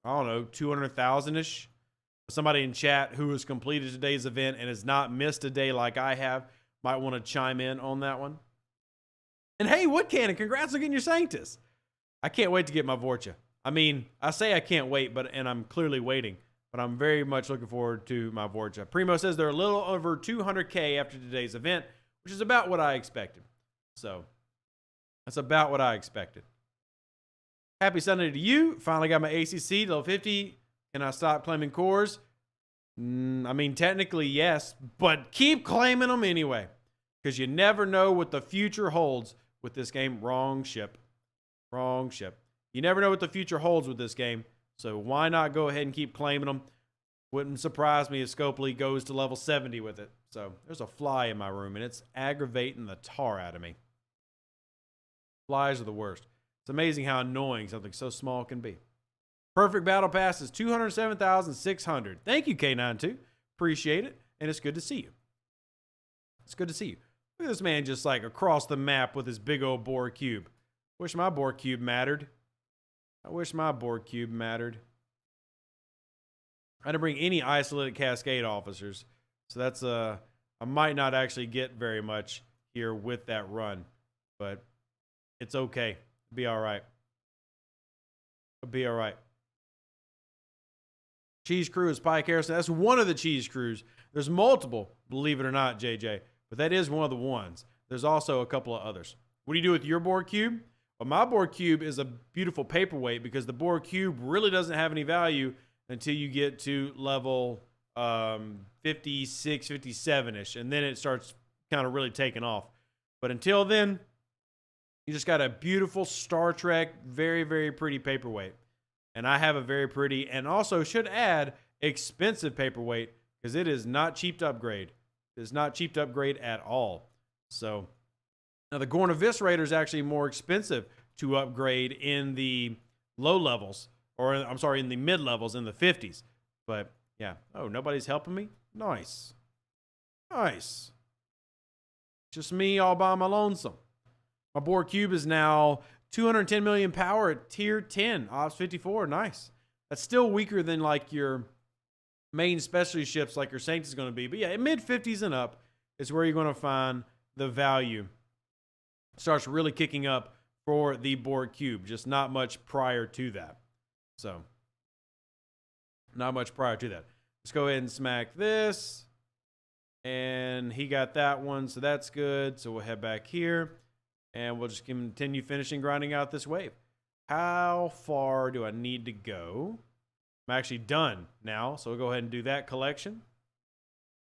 S3: I don't know, 200,000-ish. Somebody in chat who has completed today's event and has not missed a day like I have might want to chime in on that one. And hey, Wood Cannon, congrats on getting your Sanctus. I can't wait to get my Vorcha. I mean, I say I can't wait, and I'm clearly waiting. But I'm very much looking forward to my Vorcha. Primo says they're a little over 200K after today's event, which is about what I expected. So that's about what I expected. Happy Sunday to you. Finally got my ACC to level 50. Can I stop claiming cores? I mean, technically, yes, but keep claiming them anyway, because you never know what the future holds with this game. Wrong ship. Wrong ship. You never know what the future holds with this game. So why not go ahead and keep claiming them? Wouldn't surprise me if Scopely goes to level 70 with it. So there's a fly in my room, and it's aggravating the tar out of me. Flies are the worst. It's amazing how annoying something so small can be. Perfect Battle Pass is 207,600. Thank you, K92. Appreciate it, and it's good to see you. It's good to see you. Look at this man just like across the map with his big old Borg cube. Wish my Borg cube mattered. I wish my Borg cube mattered. I didn't bring any isolated Cascade officers. So that's, I might not actually get very much here with that run. But it's okay. It'll be all right. It'll be all right. Cheese crew is Pike Harrison. That's one of the cheese crews. There's multiple, believe it or not, JJ. But that is one of the ones. There's also a couple of others. What do you do with your Borg cube? But my Borg cube is a beautiful paperweight because the Borg cube really doesn't have any value until you get to level 56, 57-ish. And then it starts kind of really taking off. But until then, you just got a beautiful Star Trek, very, very pretty paperweight. And I have a very pretty, and also should add, expensive paperweight because it is not cheap to upgrade. It is not cheap to upgrade at all. So now the Gorn Eviscerator is actually more expensive to upgrade in the low levels, or I'm sorry, in the mid levels, in the 50s. But yeah, oh, nobody's helping me? Nice. Nice. Just me all by my lonesome. My Borg cube is now 210 million power at tier 10, Ops 54. Nice. That's still weaker than like your main specialty ships like your Saint is going to be. But yeah, mid 50s and up is where you're going to find the value. Starts really kicking up for the Borg cube. Just not much prior to that. So, not much prior to that. Let's go ahead and smack this. And he got that one, so that's good. So we'll head back here. And we'll just continue finishing grinding out this wave. How far do I need to go? I'm actually done now, so we'll go ahead and do that collection.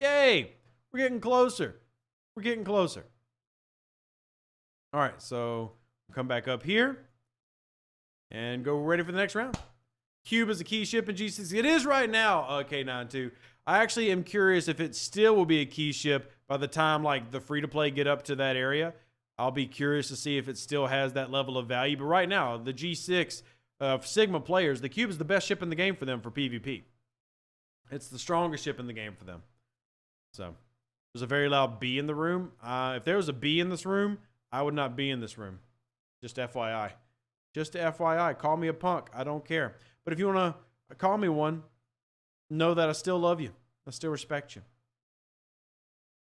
S3: Yay! We're getting closer. We're getting closer. All right, so we'll come back up here and go ready for the next round. Cube is a key ship in G6. It is right now, K92. I actually am curious if it still will be a key ship by the time like the free-to-play get up to that area. I'll be curious to see if it still has that level of value. But right now, the G6 Sigma players, the Cube is the best ship in the game for them for PvP. It's the strongest ship in the game for them. So, there's a very loud B in the room. If there was a B in this room, I would not be in this room. Just FYI. Just FYI. Call me a punk. I don't care. But if you want to call me one, know that I still love you. I still respect you.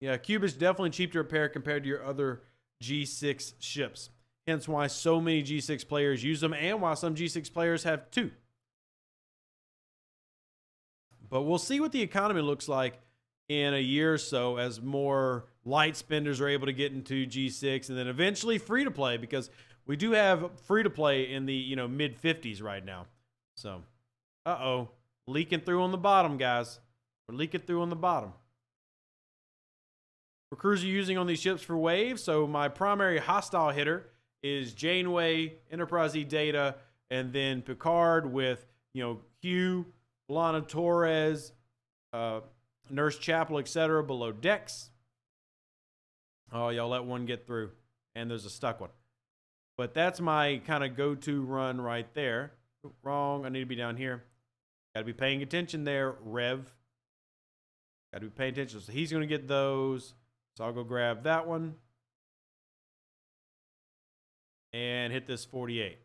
S3: Yeah, Cube is definitely cheap to repair compared to your other G6 ships. Hence why so many G6 players use them and why some G6 players have two. But we'll see what the economy looks like in a year or so as more light spenders are able to get into G6 and then eventually free to play, because we do have free to play in the mid 50s right now. So, leaking through on the bottom, guys. We're leaking through on the bottom. What crews are you using on these ships for waves? So my primary hostile hitter is Janeway, Enterprise E Data, and then Picard with, Hugh, Lana Torres, Nurse Chapel, etc. below decks. Oh, y'all let one get through. And there's a stuck one. But that's my kind of go-to run right there. Wrong. I need to be down here. Got to be paying attention there, Rev. Got to be paying attention. So he's going to get those. So I'll go grab that one. And hit this 48.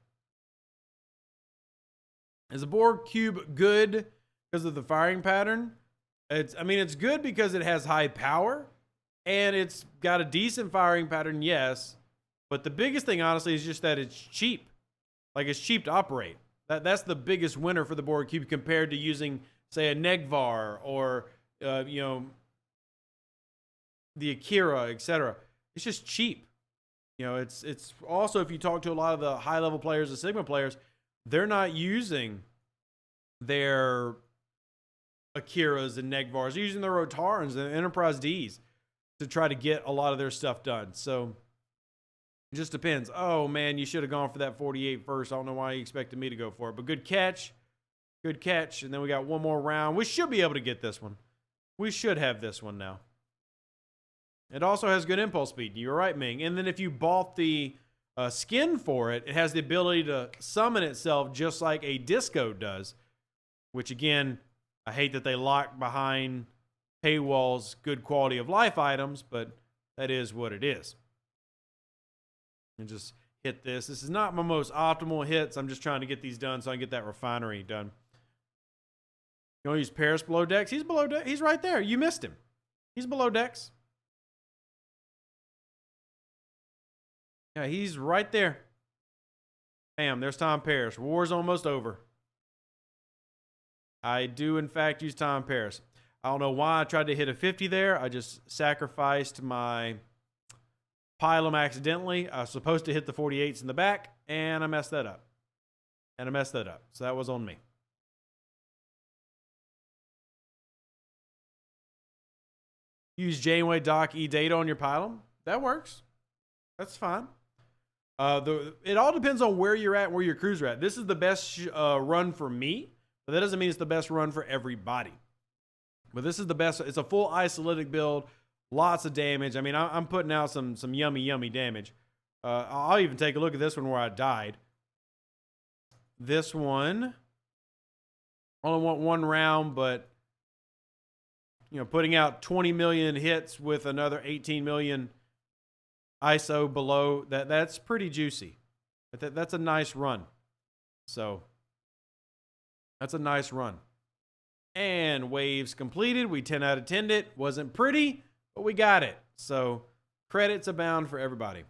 S3: Is the Borg cube good because of the firing pattern? It's good because it has high power. And it's got a decent firing pattern, yes. But the biggest thing, honestly, is just that it's cheap. Like, it's cheap to operate. That's the biggest winner for the Borg cube compared to using, say, a Negvar or, the Akira, etc. It's just cheap. It's also, if you talk to a lot of the high-level players, the Sigma players, they're not using their Akiras and Negvars. They're using their Rotarans and Enterprise Ds to try to get a lot of their stuff done. So it just depends. Oh, man, you should have gone for that 48 first. I don't know why you expected me to go for it. But good catch. Good catch. And then we got one more round. We should be able to get this one. We should have this one now. It also has good impulse speed. You're right, Ming. And then if you bought the skin for it, it has the ability to summon itself just like a disco does. Which, again, I hate that they lock behind paywalls good quality of life items, but that is what it is. And just hit this. This is not my most optimal hits. I'm just trying to get these done so I can get that refinery done. You want to use Paris below decks? He's below decks. He's right there. You missed him. He's below decks. Yeah, he's right there. Bam, there's Tom Paris. War's almost over. I do, in fact, use Tom Paris. I don't know why I tried to hit a 50 there. I just sacrificed my pylum accidentally. I was supposed to hit the 48s in the back. and I messed that up. So that was on me. Use Janeway dock data on your pylon. That works. That's fine. It all depends on where you're at and where your crews are at. This is the best run for me, but that doesn't mean it's the best run for everybody. But this is the best. It's a full isolytic build, lots of damage. I mean, I'm putting out some yummy damage. I'll even take a look at this one where I died. This one, only want one round, but you know, putting out 20 million hits with another 18 million ISO below, that's pretty juicy. That's a nice run. So that's a nice run. And waves completed. We 10 out of 10'd it. Wasn't pretty, but we got it. So credits abound for everybody.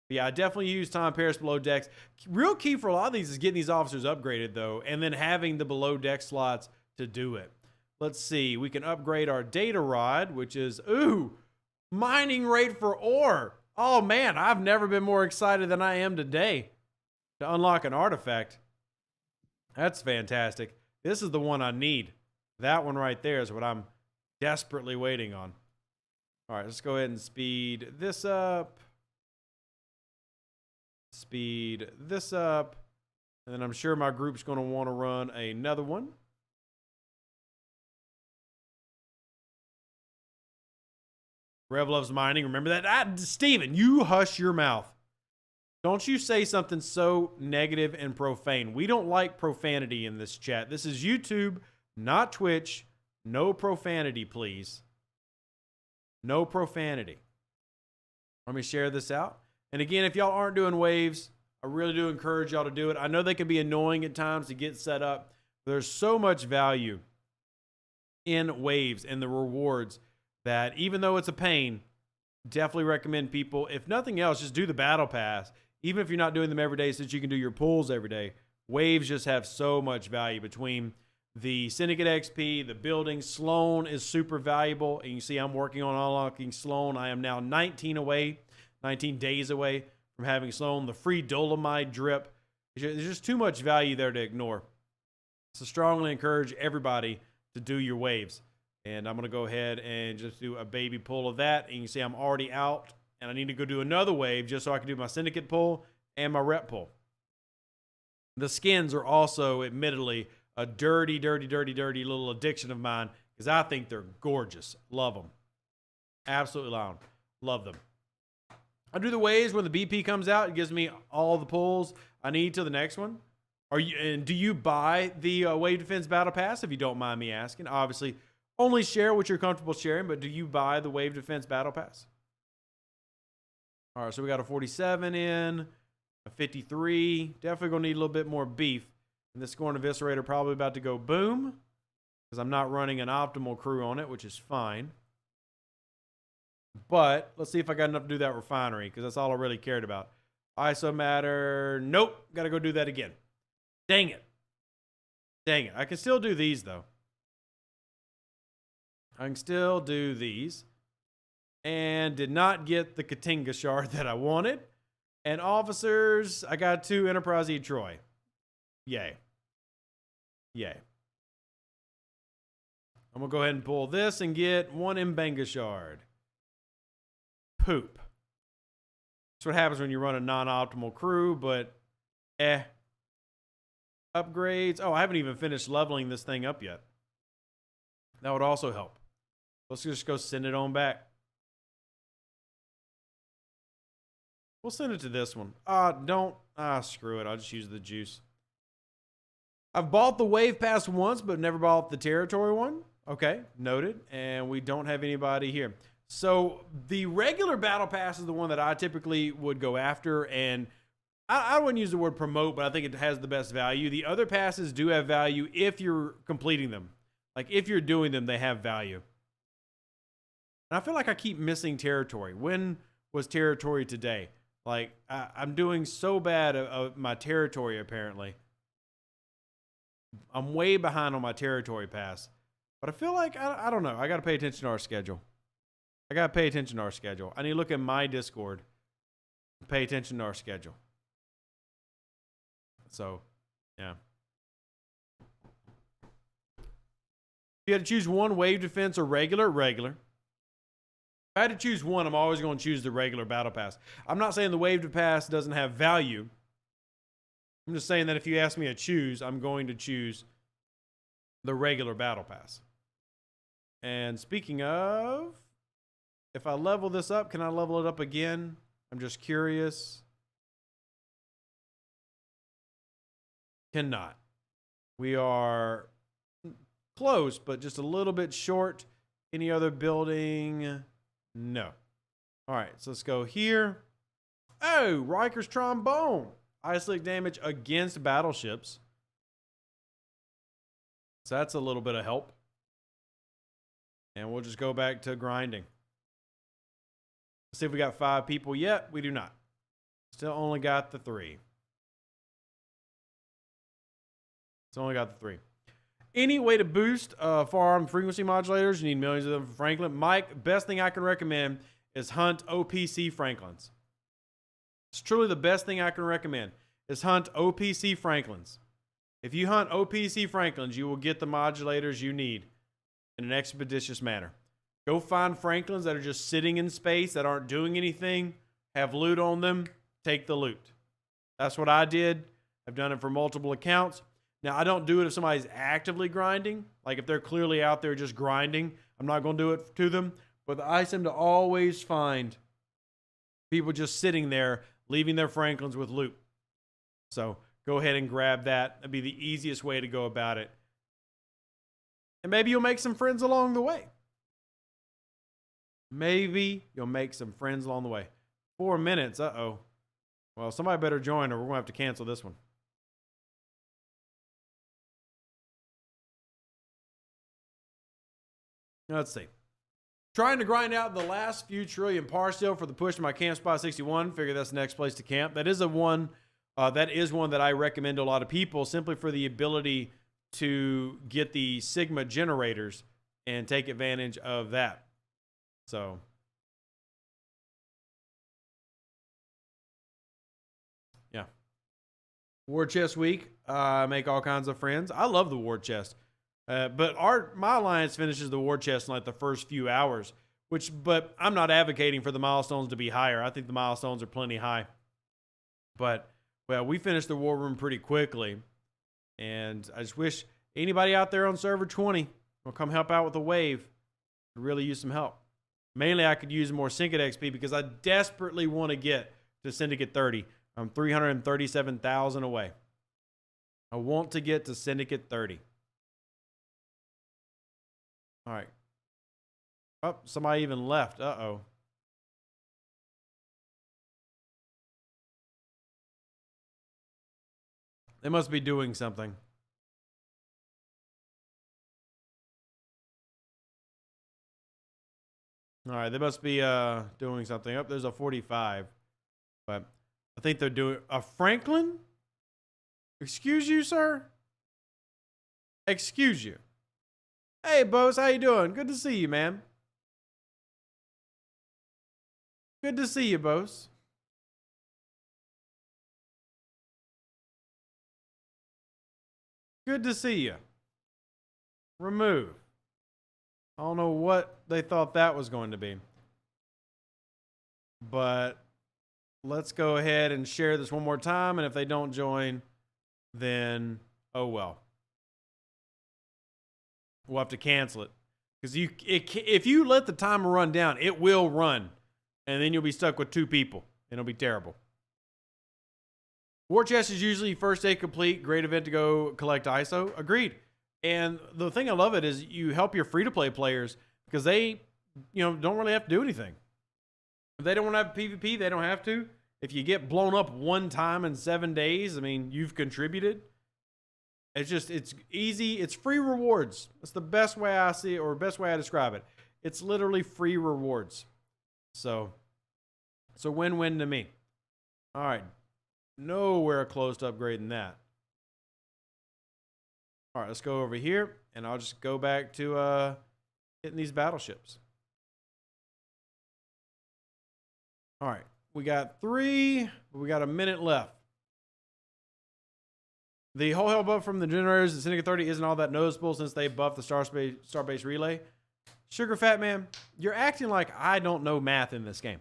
S3: But yeah, I definitely use Tom Paris below decks. Real key for a lot of these is getting these officers upgraded though, and then having the below deck slots to do it. Let's see. We can upgrade our data rod, which is, mining rate for ore. Oh man, I've never been more excited than I am today to unlock an artifact. That's fantastic. This is the one I need. That one right there is what I'm desperately waiting on. All right, let's go ahead and speed this up. Speed this up. And then I'm sure my group's going to want to run another one. Rev loves mining. Remember that? Steven, you hush your mouth. Don't you say something so negative and profane. We don't like profanity in this chat. This is YouTube, not Twitch. No profanity, please. No profanity. Let me share this out. And again, if y'all aren't doing waves, I really do encourage y'all to do it. I know they can be annoying at times to get set up. There's so much value in waves and the rewards that even though it's a pain, definitely recommend people, if nothing else, just do the battle pass. Even if you're not doing them every day, since you can do your pulls every day, waves just have so much value between the Syndicate XP, the building. Sloan is super valuable. And you see I'm working on unlocking Sloan. I am now 19 days away from having Sloan. The free Dolomite drip. There's just too much value there to ignore. So strongly encourage everybody to do your waves. And I'm going to go ahead and just do a baby pull of that. And you can see I'm already out. And I need to go do another wave just so I can do my Syndicate pull and my rep pull. The skins are also, admittedly, a dirty little addiction of mine because I think they're gorgeous. Love them. Absolutely love them. I do the waves when the BP comes out. It gives me all the pulls I need to the next one. Do you buy the Wave Defense Battle Pass, if you don't mind me asking? Obviously, only share what you're comfortable sharing, but do you buy the Wave Defense Battle Pass? All right, so we got a 47 in, a 53. Definitely going to need a little bit more beef. And this Scorn Eviscerator probably about to go boom because I'm not running an optimal crew on it, which is fine. But let's see if I got enough to do that refinery because that's all I really cared about. ISO matter. Nope. Got to go do that again. Dang it. I can still do these, though. I can still do these. And did not get the Katinga shard that I wanted. And officers, I got 2 Enterprise E Troy. Yay. I'm going to go ahead and pull this and get 1 Mbenga shard. Poop. That's what happens when you run a non-optimal crew, but upgrades. Oh, I haven't even finished leveling this thing up yet. That would also help. Let's just go send it on back. We'll send it to this one. Screw it. I'll just use the juice. I've bought the Wave Pass once, but never bought the Territory one. Okay, noted. And we don't have anybody here. So the regular Battle Pass is the one that I typically would go after. And I wouldn't use the word promote, but I think it has the best value. The other passes do have value if you're completing them. Like if you're doing them, they have value. And I feel like I keep missing Territory. When was Territory today? Like, I'm doing so bad of my Territory, apparently. I'm way behind on my Territory pass. But I feel like, I don't know. I got to pay attention to our schedule. I need to look at my Discord and pay attention to our schedule. So, yeah. If you had to choose one, wave defense or regular, regular. If I had to choose one, I'm always going to choose the regular battle pass. I'm not saying the wave pass doesn't have value. I'm just saying that if you ask me to choose, I'm going to choose the regular battle pass. And speaking of, if I level this up, can I level it up again? I'm just curious. Cannot. We are close, but just a little bit short. Any other building? No. All right, so let's go here. Oh, Riker's trombone. Isolate damage against battleships. So that's a little bit of help. And we'll just go back to grinding. Let's see if we got 5 people yet. We do not. Still only got the 3. It's only got the 3. Any way to boost firearm frequency modulators? You need millions of them for Franklin. Mike, best thing I can recommend is hunt OPC Franklins. It's truly the best thing I can recommend is hunt OPC Franklins. If you hunt OPC Franklins, you will get the modulators you need in an expeditious manner. Go find Franklins that are just sitting in space, that aren't doing anything, have loot on them, take the loot. That's what I did. I've done it for multiple accounts. Now, I don't do it if somebody's actively grinding. Like if they're clearly out there just grinding, I'm not going to do it to them. But I seem to always find people just sitting there, leaving their Franklins with loot. So go ahead and grab that. That'd be the easiest way to go about it. And maybe you'll make some friends along the way. Maybe you'll make some friends along the way. 4 minutes. Uh-oh. Well, somebody better join or we're going to have to cancel this one. Let's see. Trying to grind out the last few trillion parcel for the push to my camp spot 61. Figure that's the next place to camp. That is one that I recommend to a lot of people simply for the ability to get the Sigma generators and take advantage of that. So yeah. War Chest Week. Make all kinds of friends. I love the War Chest. But my alliance finishes the war chest in like the first few hours, but I'm not advocating for the milestones to be higher. I think the milestones are plenty high. But, well, we finished the war room pretty quickly. And I just wish anybody out there on server 20 will come help out with the wave. I really use some help. Mainly, I could use more Syndicate XP because I desperately want to get to Syndicate 30. I'm 337,000 away. I want to get to Syndicate 30. All right. Oh, somebody even left. Uh-oh. They must be doing something. All right, they must be doing something. Oh, there's a 45. But I think they're doing a Franklin? Excuse you, sir? Excuse you. Hey, Bose, how you doing? Good to see you, man. Good to see you, Bose. Good to see you. Remove. I don't know what they thought that was going to be. But let's go ahead and share this one more time. And if they don't join, then oh well. We'll have to cancel it. Because if you let the timer run down, it will run. And then you'll be stuck with 2 people. And it'll be terrible. War Chest is usually first day complete. Great event to go collect ISO. Agreed. And the thing I love it is you help your free-to-play players because they, don't really have to do anything. If they don't want to have PvP, they don't have to. If you get blown up one time in 7 days, I mean, you've contributed. It's easy. It's free rewards. That's the best way I see it, or best way I describe it. It's literally free rewards. So it's a win-win to me. All right. Nowhere close to upgrading that. All right, let's go over here, and I'll just go back to hitting these battleships. All right, we got 3, but we got a minute left. The whole hell buff from the generators in Syndicate 30 isn't all that noticeable since they buffed the Starbase relay. Sugar Fat Man, you're acting like I don't know math in this game.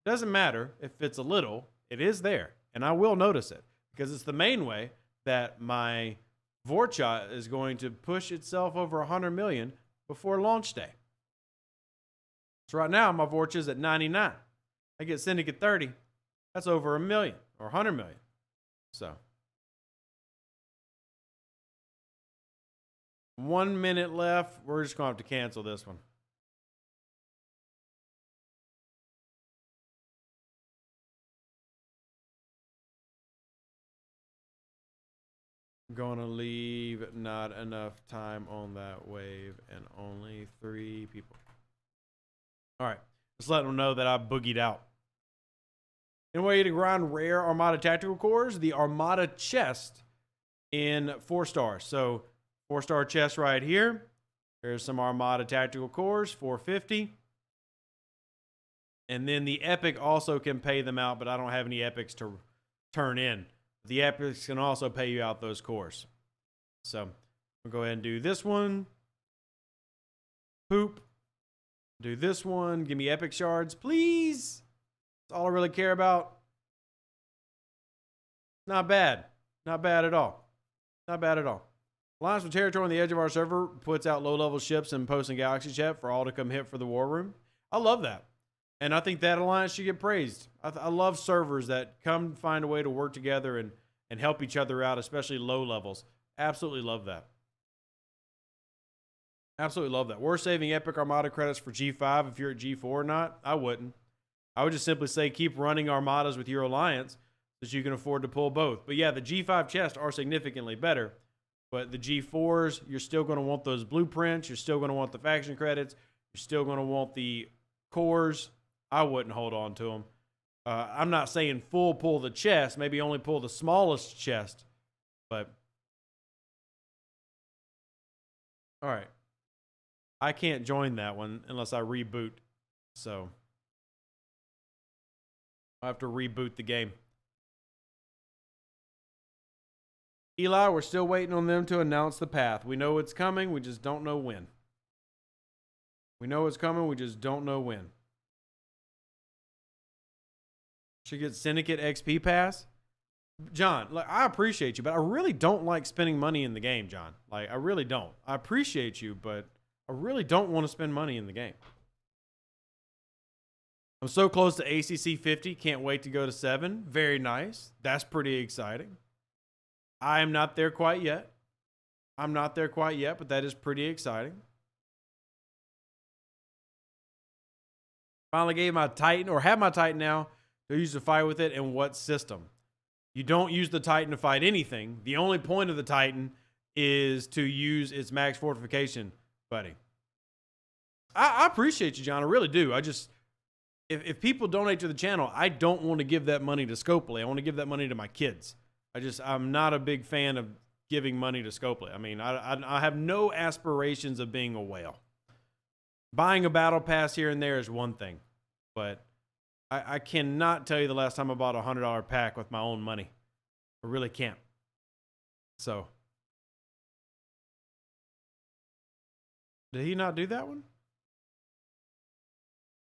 S3: Doesn't matter if it's a little, it is there, and I will notice it because it's the main way that my Vorcha is going to push itself over 100 million before launch day. So right now my Vorcha is at 99. I get Syndicate 30, that's over 1 million or 100 million. So 1 minute left. We're just going to have to cancel this one. I'm going to leave not enough time on that wave and only 3 people. All right. Let's let them know that I boogied out. In a way to grind rare Armada tactical cores, the Armada chest in 4 stars. So 4-star chest right here. There's some Armada tactical cores, 450. And then the epic also can pay them out, but I don't have any epics to turn in. The epics can also pay you out those cores. So we'll go ahead and do this one. Poop. Do this one. Give me epic shards, please. That's all I really care about. Not bad. Not bad at all. Not bad at all. Alliance with territory on the edge of our server puts out low-level ships and posts in Galaxy Chat for all to come hit for the war room. I love that. And I think that alliance should get praised. I love servers that come find a way to work together and help each other out, especially low levels. Absolutely love that. Absolutely love that. We're saving Epic Armada credits for G5 if you're at G4 or not. I wouldn't. I would just simply say keep running Armadas with your alliance so that you can afford to pull both. But yeah, the G5 chests are significantly better. But the G4s, you're still going to want those blueprints. You're still going to want the faction credits. You're still going to want the cores. I wouldn't hold on to them. I'm not saying full pull the chest. Maybe only pull the smallest chest. But, all right. I can't join that one unless I reboot. So, I'll have to reboot the game. Eli, we're still waiting on them to announce the path. We know it's coming. We just don't know when. We know it's coming. We just don't know when. Should get Syndicate XP pass. John, like, I appreciate you, but I really don't like spending money in the game, John. Like, I really don't. I appreciate you, but I really don't want to spend money in the game. I'm so close to ACC 50. Can't wait to go to 7. Very nice. That's pretty exciting. I am not there quite yet. I'm not there quite yet, but that is pretty exciting. Finally gave my Titan, or have my Titan now, to use to fight with it, and what system. You don't use the Titan to fight anything. The only point of the Titan is to use its max fortification, buddy. I appreciate you, John. I really do. I just, if people donate to the channel, I don't want to give that money to Scopely. I want to give that money to my kids. I'm not a big fan of giving money to Scopely. I mean, I have no aspirations of being a whale. Buying a battle pass here and there is one thing, but I cannot tell you the last time I bought a $100 pack with my own money. I really can't. So, did he not do that one?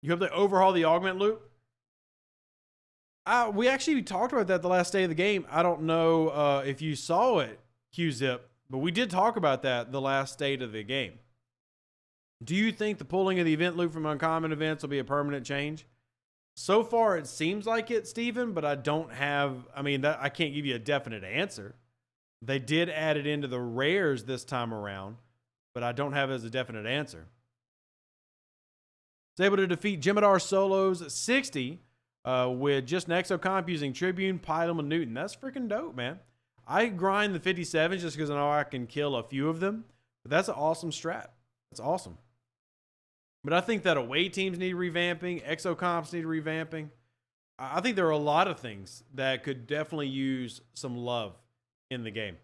S3: You have to overhaul the augment loop? We actually talked about that the last day of the game. I don't know if you saw it, Q-Zip, but we did talk about that the last state of the game. Do you think the pulling of the event loop from uncommon events will be a permanent change? So far, it seems like it, Steven, but I don't have, I can't give you a definite answer. They did add it into the rares this time around, but I don't have it as a definite answer. It's able to defeat Jem'Hadar solos 60 with just an exocomp using Tribune, Pilum, and Newton. That's freaking dope, man. I grind the 57s just because I know I can kill a few of them, but that's an awesome strat. That's awesome. But I think that away teams need revamping. Exocomps need revamping. I think there are a lot of things that could definitely use some love in the game.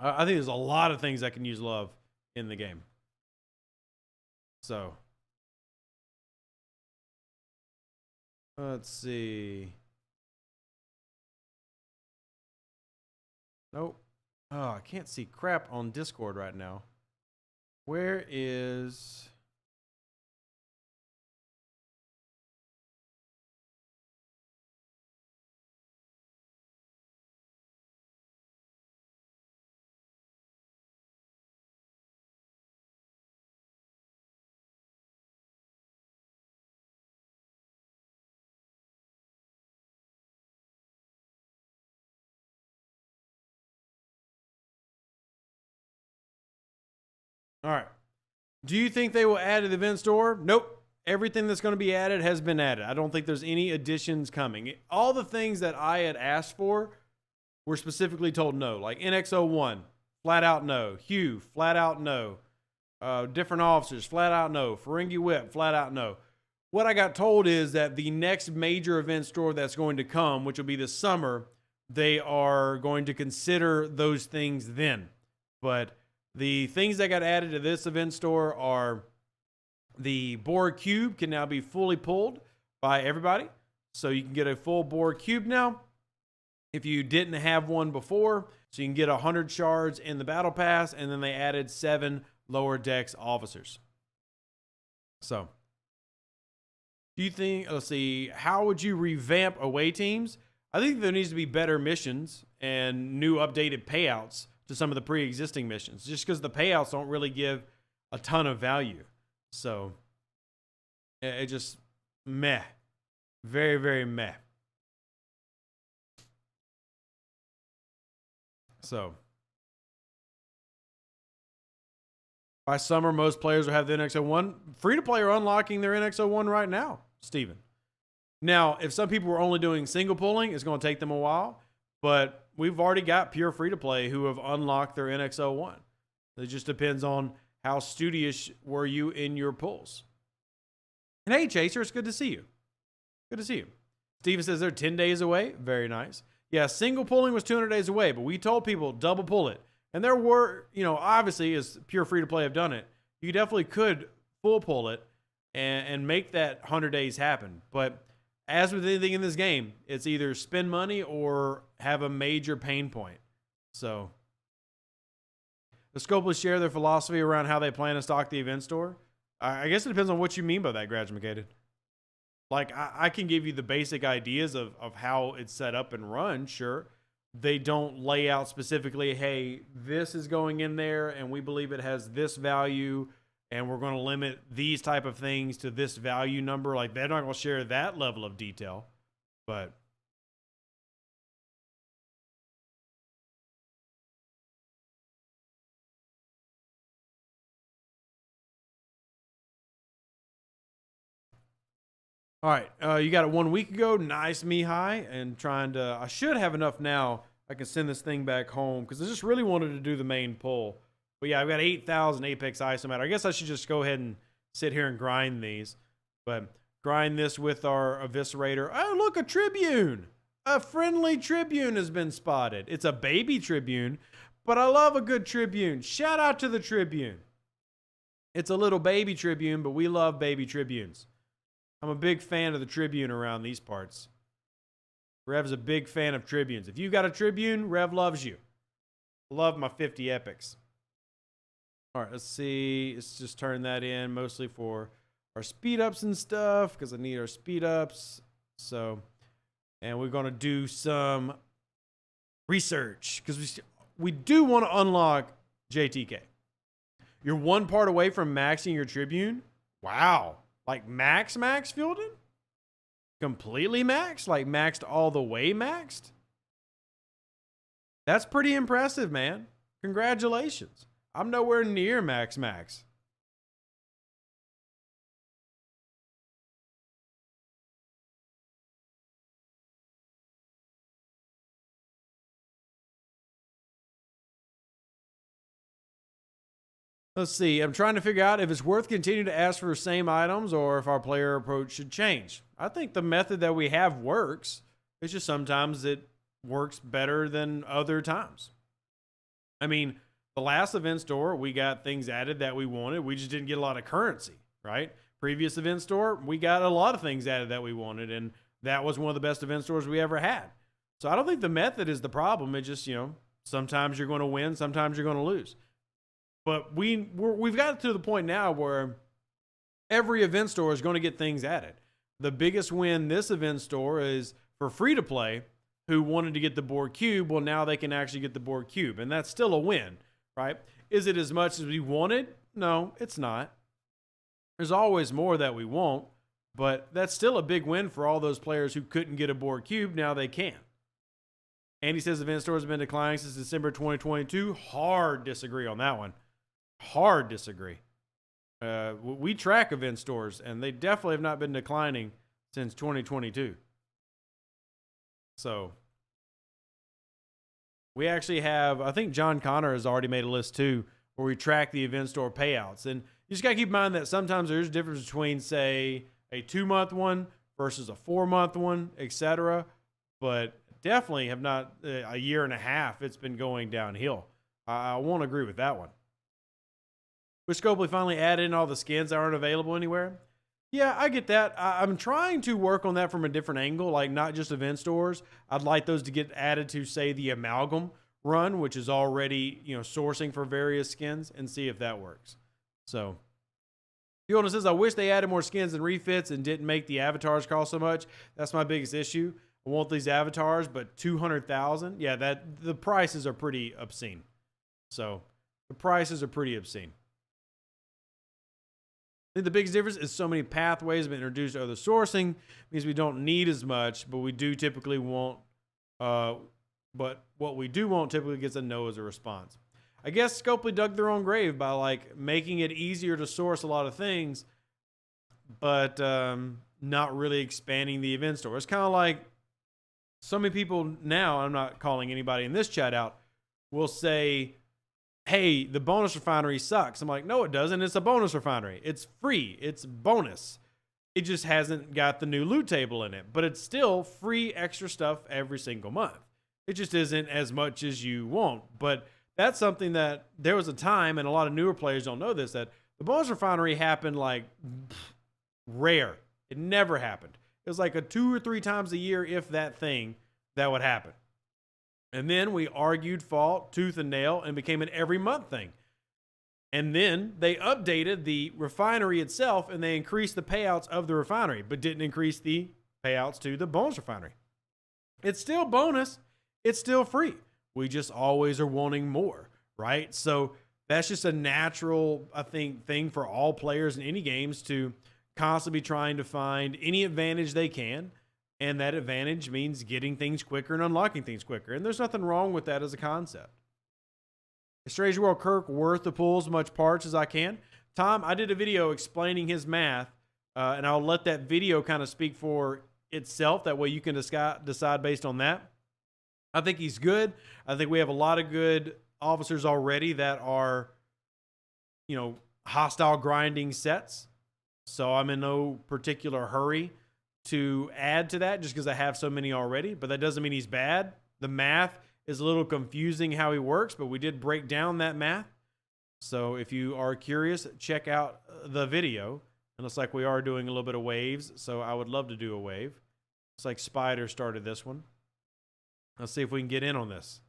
S3: I think there's a lot of things that can use love in the game. So, let's see. Nope. Oh, I can't see crap on Discord right now. Where is... All right. Do you think they will add to the event store? Nope. Everything that's going to be added has been added. I don't think there's any additions coming. All the things that I had asked for were specifically told no. Like NX01, flat out no. Hugh, flat out no. Different officers, flat out no. Ferengi Whip, flat out no. What I got told is that the next major event store that's going to come, which will be this summer, they are going to consider those things then. But the things that got added to this event store are the Borg cube can now be fully pulled by everybody. So you can get a full Borg cube now. If you didn't have one before, so you can get 100 shards in the battle pass, and then they added 7 lower decks officers. So, do you think, let's see, how would you revamp away teams? I think there needs to be better missions and new updated payouts to some of the pre-existing missions, just because the payouts don't really give a ton of value. So, it just meh. Very, very meh. So, by summer, most players will have the NX01. Free-to-play are unlocking their NX01 right now, Steven. Now, if some people were only doing single pulling, it's going to take them a while. But we've already got pure free-to-play who have unlocked their NX01. It just depends on how studious were you in your pulls. And hey, Chaser, it's good to see you. Good to see you. Steven says they're 10 days away. Very nice. Yeah, single pulling was 200 days away, but we told people double pull it. And there were, obviously, as pure free-to-play have done it, you definitely could full pull it and make that 100 days happen. But as with anything in this game, it's either spend money or have a major pain point. So, the Scopeless share their philosophy around how they plan to stock the event store. I guess it depends on what you mean by that, Graduated. Like, I can give you the basic ideas of how it's set up and run, sure. They don't lay out specifically, hey, this is going in there and we believe it has this value and we're going to limit these type of things to this value number. Like, they're not going to share that level of detail. But all right, you got it 1 week ago. Nice, Mihai. And I should have enough now. I can send this thing back home because I just really wanted to do the main pull. But yeah, I've got 8,000 Apex Isomatter. I guess I should just go ahead and sit here and grind these. But grind this with our Eviscerator. Oh, look, a Tribune. A friendly Tribune has been spotted. It's a baby Tribune, but I love a good Tribune. Shout out to the Tribune. It's a little baby Tribune, but we love baby Tribunes. I'm a big fan of the Tribune around these parts. Rev's a big fan of Tribunes. If you got a Tribune, Rev loves you. Love my 50 epics. All right, let's see. Let's just turn that in mostly for our speed ups and stuff because I need our speed ups. So, and we're going to do some research because we do want to unlock JTK. You're one part away from maxing your Tribune. Wow. Like max Fieldin? Completely maxed? Like maxed all the way maxed? That's pretty impressive, man. Congratulations. I'm nowhere near max. Let's see. I'm trying to figure out if it's worth continuing to ask for the same items or if our player approach should change. I think the method that we have works. It's just sometimes it works better than other times. I mean, the last event store, we got things added that we wanted. We just didn't get a lot of currency, right? Previous event store, we got a lot of things added that we wanted, and that was one of the best event stores we ever had. So I don't think the method is the problem. It just, Sometimes you're going to win, sometimes you're going to lose. But we've got to the point now where every event store is going to get things added. The biggest win this event store is for free to play who wanted to get the board cube. Well, now they can actually get the board cube, and that's still a win, right? Is it as much as we wanted? No, it's not. There's always more that we want, but that's still a big win for all those players who couldn't get a board cube. Now they can. Andy says event stores have been declining since December 2022. Hard disagree on that one. Hard disagree. We track event stores, and they definitely have not been declining since 2022. So we actually have, I think John Connor has already made a list too, where we track the event store payouts. And you just got to keep in mind that sometimes there's a difference between, say, a 2-month one versus a 4-month one, etc. But definitely have not, a year and a half, it's been going downhill. I won't agree with that one. Wish Scopely finally added in all the skins that aren't available anywhere. Yeah, I get that. I'm trying to work on that from a different angle, like not just event stores. I'd like those to get added to, say, the Amalgam run, which is already, sourcing for various skins, and see if that works. So, Fiona says, I wish they added more skins and refits and didn't make the avatars cost so much. That's my biggest issue. I want these avatars, but 200,000. Yeah, the prices are pretty obscene. So, the prices are pretty obscene. I think the biggest difference is so many pathways have been introduced to other sourcing. Means we don't need as much, but we do typically want, but what we do want typically gets a no as a response. I guess Scopely dug their own grave by like making it easier to source a lot of things, but not really expanding the event store. It's kind of like so many people now, I'm not calling anybody in this chat out, will say, hey, the bonus refinery sucks. I'm like, no, it doesn't. It's a bonus refinery. It's free. It's bonus. It just hasn't got the new loot table in it, but it's still free extra stuff every single month. It just isn't as much as you want. But that's something that there was a time, and a lot of newer players don't know this, that the bonus refinery happened like rare. It never happened. It was like a 2 or 3 times a year, if that thing, that would happen. And then we argued, fought, tooth and nail, and became an every month thing. And then they updated the refinery itself, and they increased the payouts of the refinery, but didn't increase the payouts to the bonus refinery. It's still bonus. It's still free. We just always are wanting more, right? So that's just a natural, I think, thing for all players in any games to constantly be trying to find any advantage they can. And that advantage means getting things quicker and unlocking things quicker. And there's nothing wrong with that as a concept. Is Strange World Kirk worth to pull as much parts as I can? Tom, I did a video explaining his math, and I'll let that video kind of speak for itself. That way you can decide based on that. I think he's good. I think we have a lot of good officers already that are, hostile grinding sets. So I'm in no particular hurry to add to that just because I have so many already, but that doesn't mean he's bad. The math is a little confusing how he works, but we did break down that math. So if you are curious, check out the video. It looks like we are doing a little bit of waves, so I would love to do a wave. It's like Spider started this one. Let's see if we can get in on this.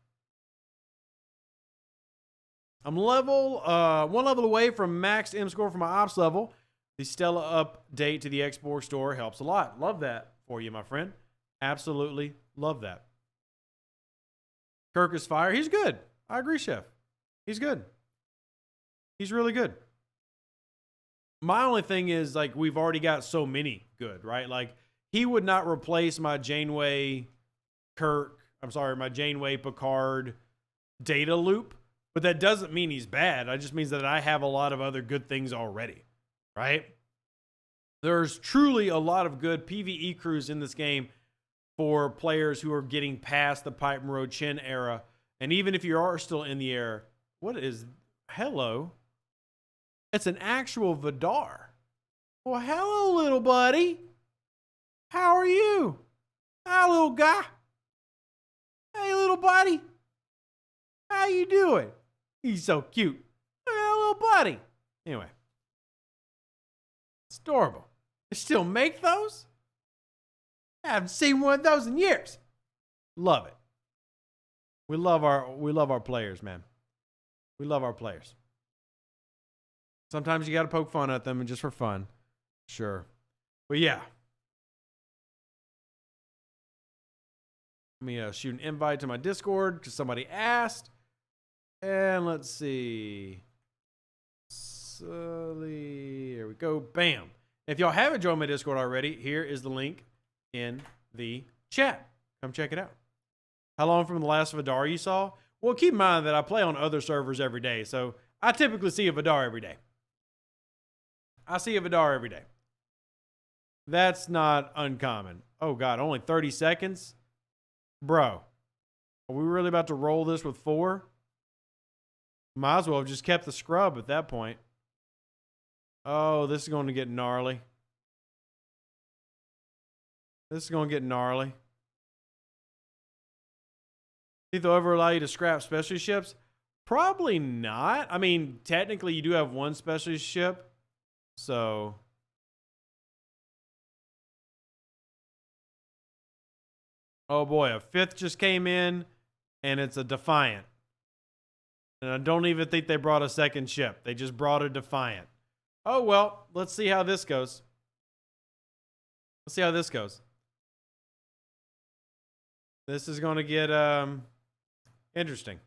S3: I'm one level away from max M score for my ops level. The Stella update to the export store helps a lot. Love that for you, my friend. Absolutely love that. Kirk is fire. He's good. I agree, Chef. He's good. He's really good. My only thing is, like, we've already got so many good, right? Like, he would not replace my Janeway Picard data loop, but that doesn't mean he's bad. It just means that I have a lot of other good things already. Right? There's truly a lot of good PvE crews in this game for players who are getting past the Pipe and Road Chin era. And even if you are still in the era, hello? It's an actual Vidar. Well, hello, little buddy. How are you? Hi, little guy. Hey, little buddy. How you doing? He's so cute. Hey, little buddy. Anyway. It's adorable. They still make those? I haven't seen one of those in years. Love it. We love our players, man. We love our players. Sometimes you got to poke fun at them and just for fun. Sure. But yeah. Let me shoot an invite to my Discord because somebody asked. And let's see. Sully. Here we go. Bam. If y'all haven't joined my Discord already, here is the link in the chat. Come check it out. How long from the last Vidar you saw? Well, keep in mind that I play on other servers every day, so I typically see a Vidar every day. I see a Vidar every day. That's not uncommon. Oh, God, only 30 seconds? Bro, are we really about to roll this with 4? Might as well have just kept the scrub at that point. Oh, this is going to get gnarly. This is going to get gnarly. Think they'll ever allow you to scrap specialty ships? Probably not. I mean, technically, you do have one specialty ship. So... oh boy, a 5th just came in, and it's a Defiant. And I don't even think they brought a 2nd ship. They just brought a Defiant. Oh well, let's see how this goes. Let's see how this goes. This is going to get interesting.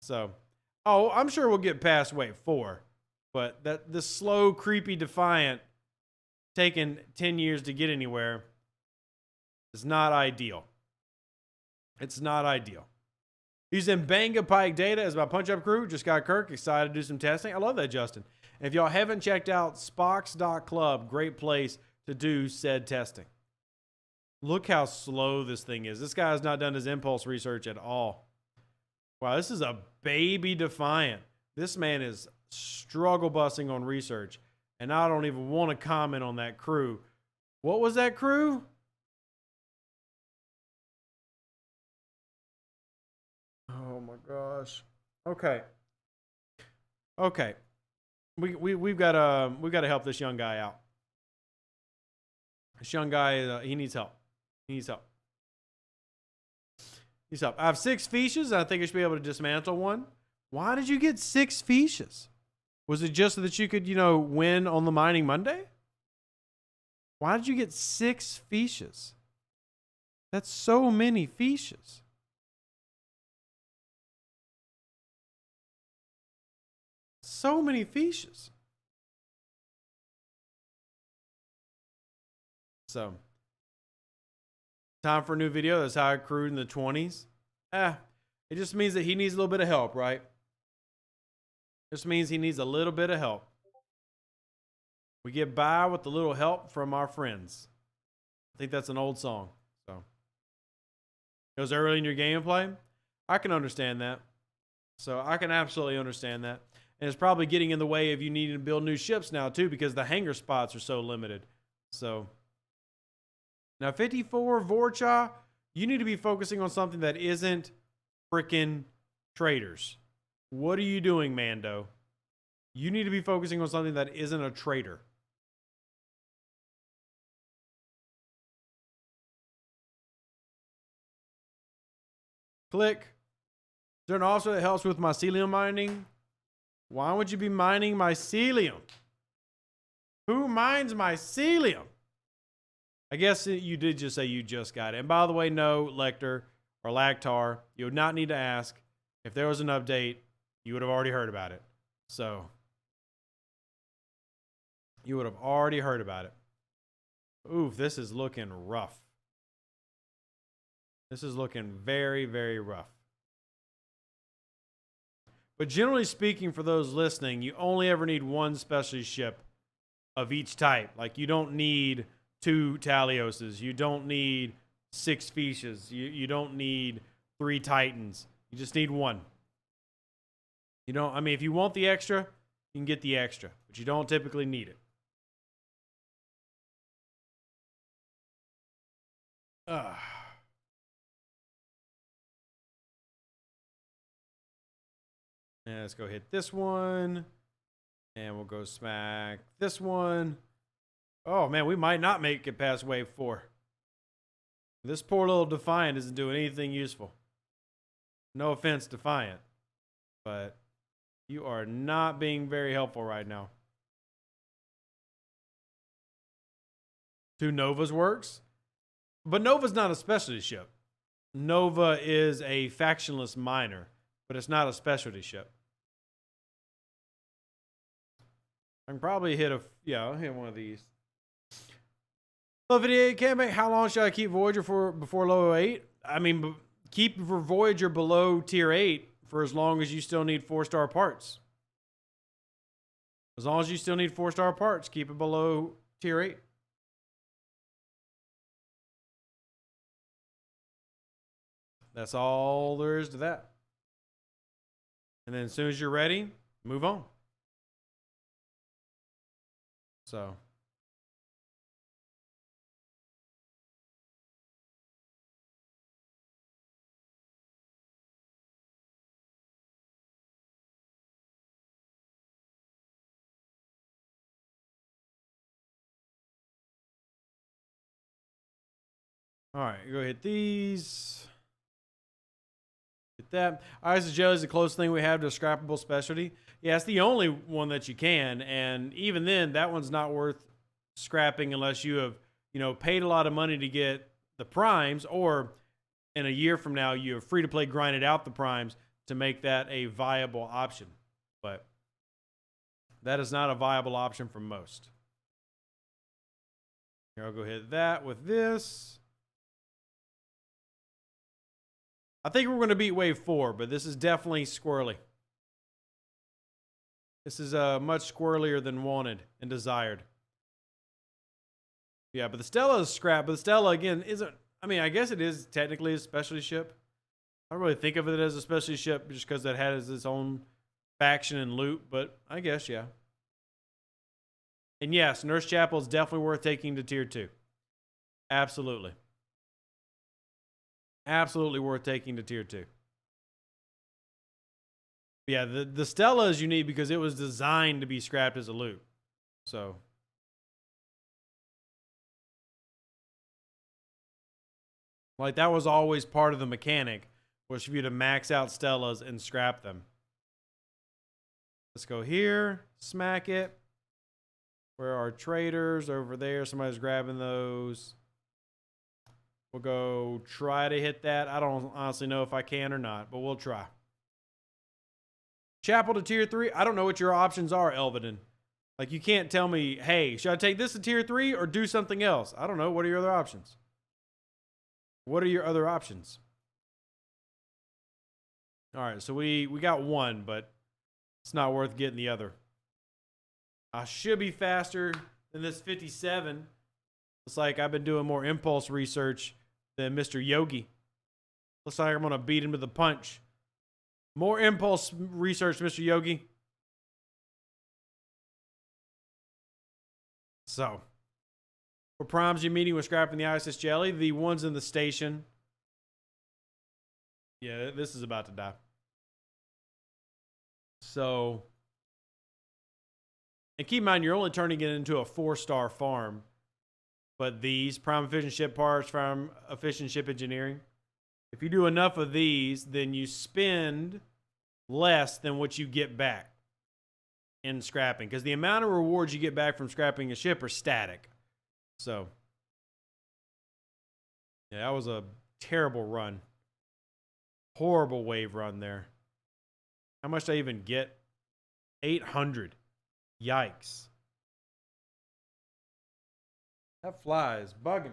S3: So, oh, I'm sure we'll get past wave 4. But this slow, creepy Defiant taking 10 years to get anywhere is not ideal. It's not ideal. Using Banga Pike data as my punch-up crew. Just got Kirk excited to do some testing. I love that, Justin. And if y'all haven't checked out Spox.club, great place to do said testing. Look how slow this thing is. This guy has not done his impulse research at all. Wow, this is a baby Defiant. This man is struggle busting on research. And I don't even want to comment on that crew. What was that crew? Oh my gosh. Okay. Okay. We've got to help this young guy out. This young guy, he needs help. He needs help. He needs help. I have 6 fiches, and I think I should be able to dismantle one. Why did you get 6 fiches? Was it just so that you could, win on the Mining Monday? Why did you get 6 fiches? That's so many fiches. So many fiches. So, time for a new video. That's how I accrued in the 20s. It just means that he needs a little bit of help, right? Just means he needs a little bit of help. We get by with a little help from our friends. I think that's an old song. So, it was early in your gameplay. I can understand that. So, I can absolutely understand that. And it's probably getting in the way of you needing to build new ships now, too, because the hangar spots are so limited. So, now 54, Vorcha, you need to be focusing on something that isn't freaking traders. What are you doing, Mando? You need to be focusing on something that isn't a trader. Click. Is there an officer that helps with mycelium mining? Why would you be mining mycelium? Who mines mycelium? I guess you did just say you just got it. And by the way, no, Lecter or Lactar, you would not need to ask. If there was an update, you would have already heard about it. So, you would have already heard about it. Oof, this is looking rough. This is looking very, very rough. But generally speaking, for those listening, you only ever need one specialty ship of each type. Like, you don't need 2 Talioses. You don't need 6 Fiches. You don't need 3 Titans. You just need 1. You don't, I mean, if you want the extra, you can get the extra. But you don't typically need it. And let's go hit this one. And we'll go smack this one. Oh, man, we might not make it past wave 4. This poor little Defiant isn't doing anything useful. No offense, Defiant, but you are not being very helpful right now. 2 Novas works, but Nova's not a specialty ship. Nova is a factionless miner, but it's not a specialty ship. I can probably hit I'll hit one of these. Well, video can't make. How long should I keep Voyager for before low 8? I mean, keep for Voyager below tier 8 for as long as you still need 4-star parts. As long as you still need 4-star parts, keep it below tier 8. That's all there is to that. And then as soon as you're ready, move on. So. All right, go hit these. Hit that. Eyes of Jelly is the closest thing we have to a scrappable specialty. Yeah, it's the only one that you can, and even then, that one's not worth scrapping unless you have, paid a lot of money to get the primes, or in a year from now, you have free to play grinded out the primes to make that a viable option. But that is not a viable option for most. Here, I'll go hit that with this. I think we're going to beat wave 4, but this is definitely squirrely. This is much squirrelier than wanted and desired. Yeah, but the Stella is scrap. But the Stella, again, isn't... I mean, I guess it is technically a specialty ship. I don't really think of it as a specialty ship just because it has its own faction and loot, but I guess, yeah. And yes, Nurse Chapel is definitely worth taking to tier 2. Absolutely. Absolutely worth taking to tier 2. Yeah, the Stella is unique because it was designed to be scrapped as a loot. So. Like, that was always part of the mechanic, was for you to max out Stellas and scrap them. Let's go here. Smack it. Where are traders? Over there. Somebody's grabbing those. We'll go try to hit that. I don't honestly know if I can or not, but we'll try. Chapel to tier 3. I don't know what your options are, Elvedin. Like, you can't tell me, hey, should I take this to tier 3 or do something else? I don't know. What are your other options? What are your other options? All right, so we got one, but it's not worth getting the other. I should be faster than this 57. Looks like I've been doing more impulse research than Mr. Yogi. Looks like I'm going to beat him to the punch. More impulse research, Mr. Yogi. So, what primes you meeting with scrapping the ISS Jelly? The ones in the station. Yeah, this is about to die. So, and keep in mind, you're only turning it into a 4-star farm. But these, prime efficient ship parts, prime efficient ship engineering. If you do enough of these, then you spend less than what you get back in scrapping. Because the amount of rewards you get back from scrapping a ship are static. So, yeah, that was a terrible run. Horrible wave run there. How much did I even get? 800. Yikes. That fly is bugging me.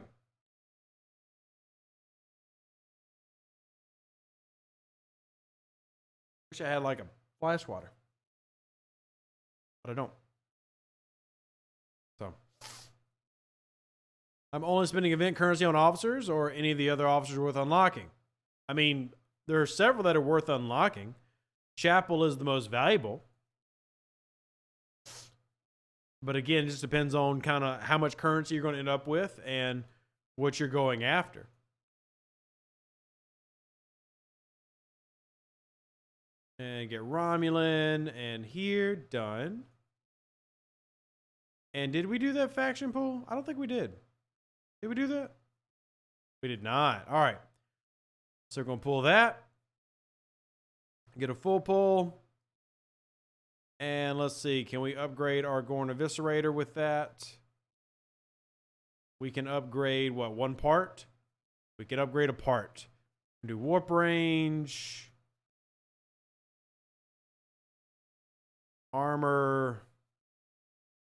S3: Wish I had like a fly swatter. But I don't. So. I'm only spending event currency on officers or any of the other officers worth unlocking. I mean, there are several that are worth unlocking. Chapel is the most valuable. But again, it just depends on kind of how much currency you're going to end up with and what you're going after. And get Romulan and here, done. And did we do that faction pool? I don't think we did. Did we do that? We did not. All right. So we're going to pull that. Get a full pull. And let's see. Can we upgrade our Gorn Eviscerator with that? We can upgrade, what, one part? We can upgrade a part. Do warp range. Armor.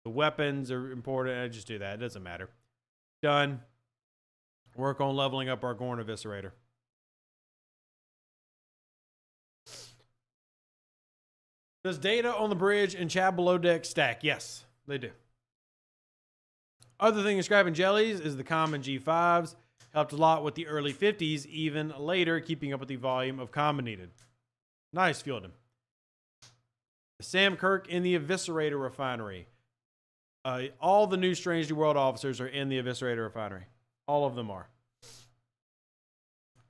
S3: The weapons are important. I just do that. It doesn't matter. Done. Work on leveling up our Gorn Eviscerator. Does data on the bridge and chat below deck stack? Yes, they do. Other thing in scrapping jellies is the common G5s. Helped a lot with the early 50s, even later, keeping up with the volume of common needed. Nice, Fielding. Sam Kirk in the Eviscerator Refinery. All the new Strange New World officers are in the Eviscerator Refinery. All of them are.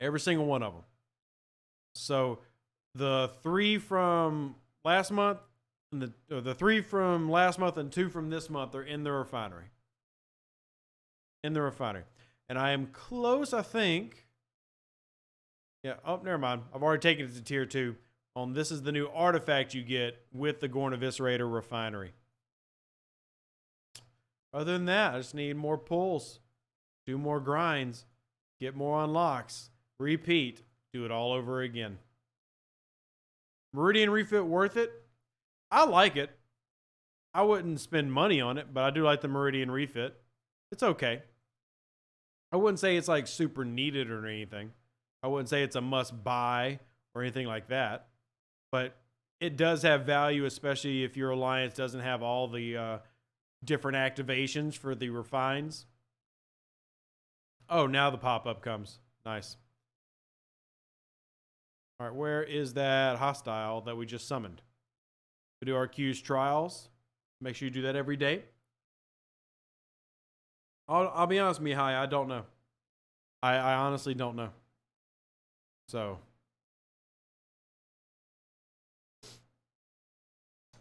S3: Every single one of them. So the 3 from last month, and the 3 from last month and 2 from this month are in the refinery. In the refinery. And I am close, I think. Yeah, oh, never mind. I've already taken it to tier 2. This is the new artifact you get with the Gorn Eviscerator Refinery. Other than that, I just need more pulls. Do more grinds. Get more unlocks. Repeat. Do it all over again. Meridian Refit worth it? I like it. I wouldn't spend money on it, but I do like the Meridian Refit. It's okay. I wouldn't say it's like super needed or anything. I wouldn't say it's a must buy or anything like that. But it does have value, especially if your alliance doesn't have all the different activations for the refines. Oh, now the pop-up comes. Nice. All right, where is that hostile that we just summoned? We do our Q's trials. Make sure you do that every day. I'll be honest with you, Mihai, I don't know. I honestly don't know. So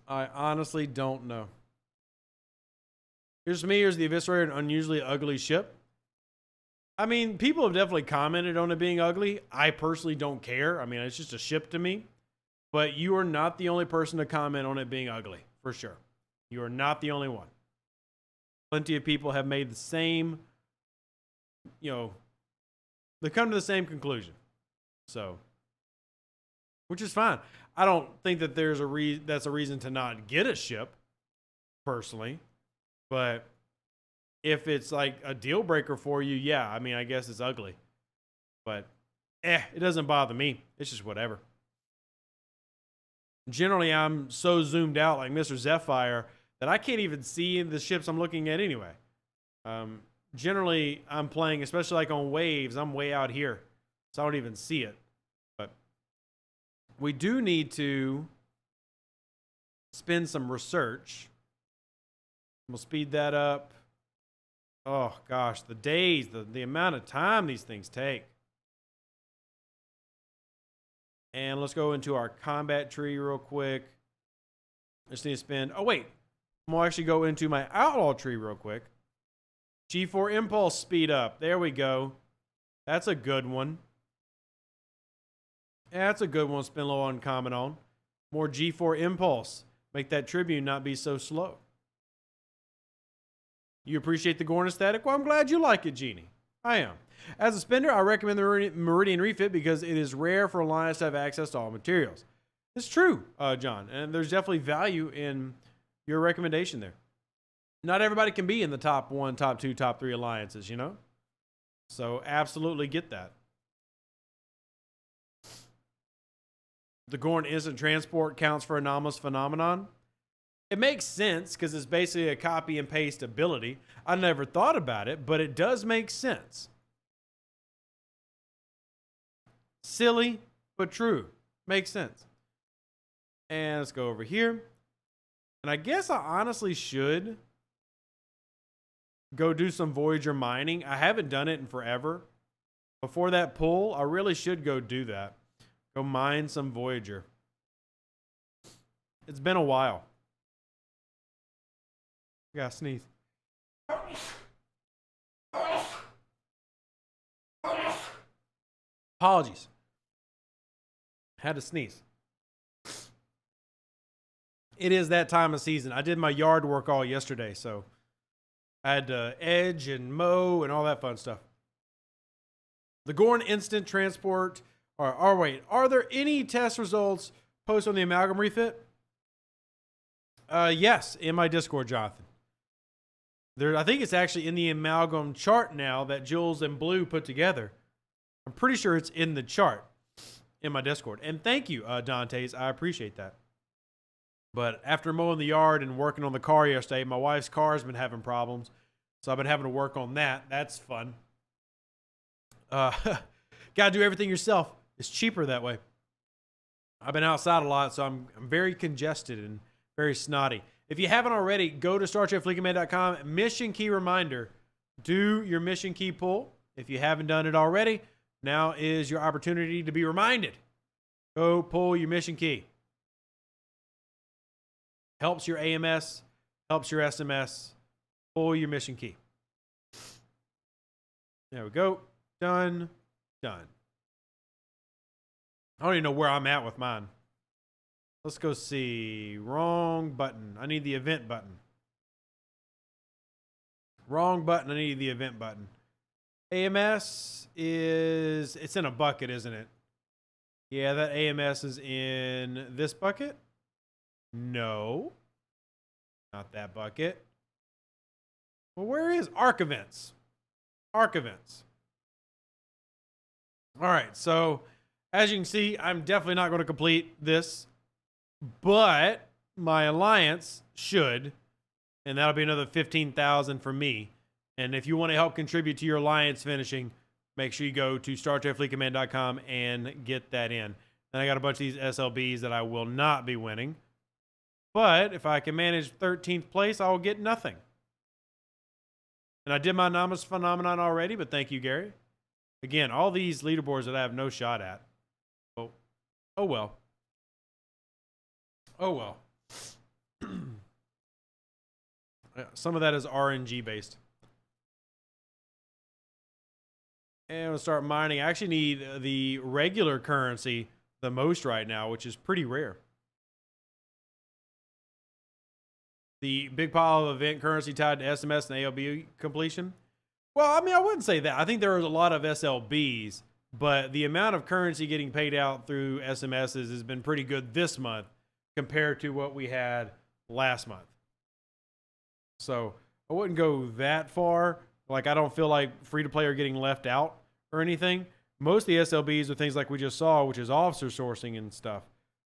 S3: I honestly don't know. Here's me. Here's the Eviscerator, an unusually ugly ship. I mean, people have definitely commented on it being ugly. I personally don't care. I mean, it's just a ship to me. But you are not the only person to comment on it being ugly, for sure. You are not the only one. Plenty of people have made the same, they come to the same conclusion. So, which is fine. I don't think that there's that's a reason to not get a ship, personally. But if it's like a deal breaker for you, yeah, I mean, I guess it's ugly. But, it doesn't bother me. It's just whatever. Generally, I'm so zoomed out like Mr. Zephyr that I can't even see the ships I'm looking at anyway. Generally, I'm playing, especially like on waves, I'm way out here. So I don't even see it. But we do need to spend some research. We'll speed that up. Oh, gosh, the days, the amount of time these things take. And let's go into our combat tree real quick. I just need to spend... Oh, wait. I'm going to actually go into my outlaw tree real quick. G4 Impulse speed up. There we go. That's a good one. Yeah, that's a good one to spend low on comment on. More G4 Impulse. Make that Tribune not be so slow. You appreciate the Gorn aesthetic? Well, I'm glad you like it, Genie. I am. As a spender, I recommend the Meridian Refit because it is rare for Alliance to have access to all materials. It's true, John, and there's definitely value in your recommendation there. Not everybody can be in the top 1, top 2, top 3 alliances, So absolutely get that. The Gorn Instant Transport counts for anomalous phenomenon. It makes sense because it's basically a copy and paste ability. I never thought about it, but it does make sense. Silly, but true. Makes sense. And let's go over here. And I guess I honestly should go do some Voyager mining. I haven't done it in forever. Before that pull, I really should go do that. Go mine some Voyager. It's been a while. I gotta sneeze. Apologies. Had to sneeze. It is that time of season. I did my yard work all yesterday, so I had to edge and mow and all that fun stuff. The Gorn Instant Transport. Are there any test results posted on the amalgam refit? Yes, in my Discord, Jonathan. I think it's actually in the amalgam chart now that Jules and Blue put together. I'm pretty sure it's in the chart in my Discord. And thank you, Dantes. I appreciate that. But after mowing the yard and working on the car yesterday, my wife's car has been having problems. So I've been having to work on that. That's fun. Got to do everything yourself. It's cheaper that way. I've been outside a lot, so I'm very congested and very snotty. If you haven't already, go to StarTrekFleetCommand.com. Mission key reminder. Do your mission key pull. If you haven't done it already, now is your opportunity to be reminded. Go pull your mission key. Helps your AMS, helps your SMS. Pull your mission key. There we go. Done. Done. I don't even know where I'm at with mine. Let's go see. Wrong button. I need the event button. Wrong button. I need the event button. AMS is... It's in a bucket, isn't it? Yeah, that AMS is in this bucket. No. Not that bucket. Well, where is Arc Events? Arc Events. All right, so as you can see, I'm definitely not going to complete this, but my alliance should, and that'll be another 15,000 for me. And if you want to help contribute to your alliance finishing, make sure you go to StarTrekFleetCommand.com and get that in. Then I got a bunch of these SLBs that I will not be winning, but if I can manage 13th place, I will get nothing. And I did my Namus Phenomenon already, but thank you, Gary. Again, all these leaderboards that I have no shot at. Oh well. Oh well. Some of that is RNG based. And we'll start mining. I actually need the regular currency the most right now, which is pretty rare. The big pile of event currency tied to SMS and ALB completion. Well, I mean, I wouldn't say that. I think there was a lot of SLBs, but the amount of currency getting paid out through SMSs has been pretty good this month compared to what we had last month. So I wouldn't go that far. Like, I don't feel like free-to-play are getting left out or anything. Most of the SLBs are things like we just saw, which is officer sourcing and stuff.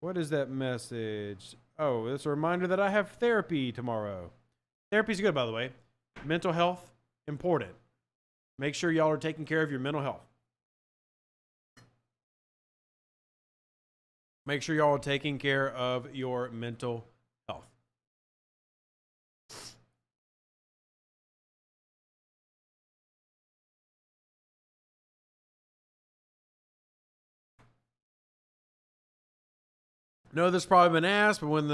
S3: What is that message? Oh, it's a reminder that I have therapy tomorrow. Therapy's good, by the way. Mental health, important. Make sure y'all are taking care of your mental health. Make sure y'all are taking care of your mental health. No, this probably been asked, but when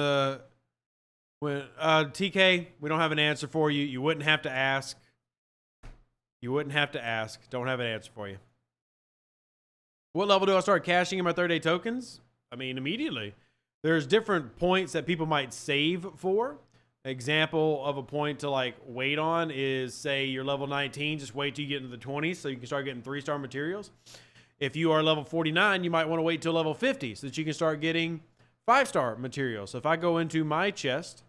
S3: TK, we don't have an answer for you. You wouldn't have to ask. You wouldn't have to ask. Don't have an answer for you. What level do I start cashing in my 30-day tokens? I mean, immediately. There's different points that people might save for. Example of a point to like wait on is, say you're level 19, just wait till you get into the 20s so you can start getting 3-star materials. If you are level 49, you might want to wait till level 50 so that you can start getting 5-star materials. So if I go into my chest,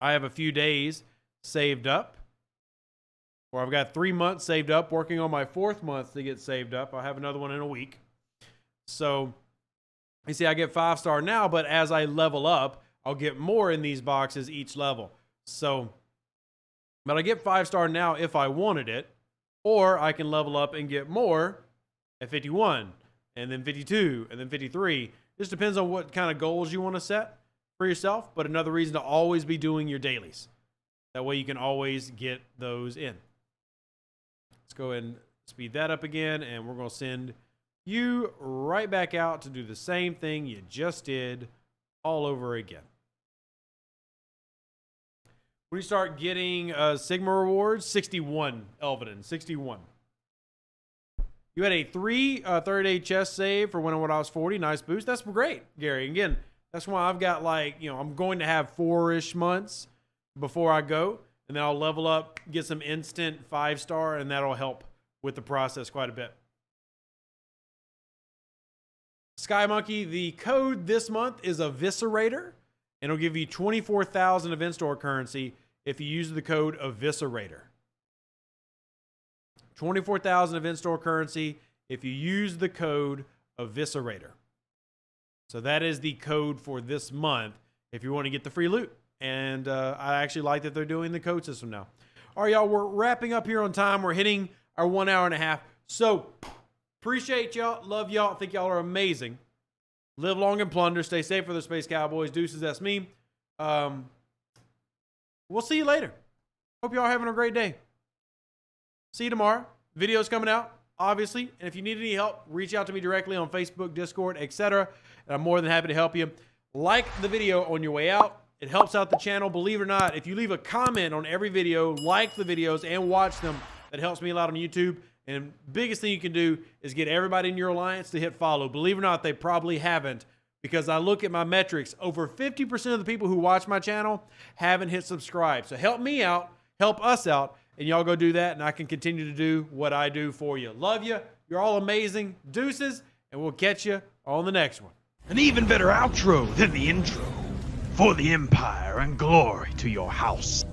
S3: I have a few days saved up, or I've got 3 months saved up, working on my 4th month to get saved up. I'll have another one in a week. So you see, I get 5-star now, but as I level up, I'll get more in these boxes each level. So, but I get 5-star now if I wanted it, or I can level up and get more at 51, and then 52, and then 53. Just depends on what kind of goals you want to set for yourself, but another reason to always be doing your dailies. That way you can always get those in. Let's go ahead and speed that up again, and we're going to send you right back out to do the same thing you just did all over again. When you start getting Sigma rewards, 61, Elvedin, 61. You had a 3 30-day chest save for when I was 40. Nice boost. That's great, Gary. Again, that's why I've got like, you know, I'm going to have 4-ish months before I go. And then I'll level up, get some instant 5-star, and that'll help with the process quite a bit. Sky Monkey, the code this month is Eviscerator, and it'll give you 24,000 event store currency if you use the code Eviscerator. 24,000 event store currency if you use the code Eviscerator. So that is the code for this month if you want to get the free loot. And I actually like that they're doing the code system now. All right, y'all, we're wrapping up here on time. We're hitting our 1 hour and a half. So appreciate y'all. Love y'all. Think y'all are amazing. Live long and plunder. Stay safe for the Space Cowboys. Deuces, that's me. We'll see you later. Hope y'all are having a great day. See you tomorrow. Videos coming out, obviously. And if you need any help, reach out to me directly on Facebook, Discord, etc. And I'm more than happy to help you. Like the video on your way out. It helps out the channel. Believe it or not, if you leave a comment on every video, like the videos, and watch them, that helps me a lot on YouTube. And biggest thing you can do is get everybody in your alliance to hit follow. Believe it or not, they probably haven't, because I look at my metrics. Over 50% of the people who watch my channel haven't hit subscribe. So help me out, help us out, and y'all go do that, and I can continue to do what I do for you. Love you. You're all amazing. Deuces, and we'll catch you on the next one.
S4: An even better outro than the intro. For the Empire and glory to your house.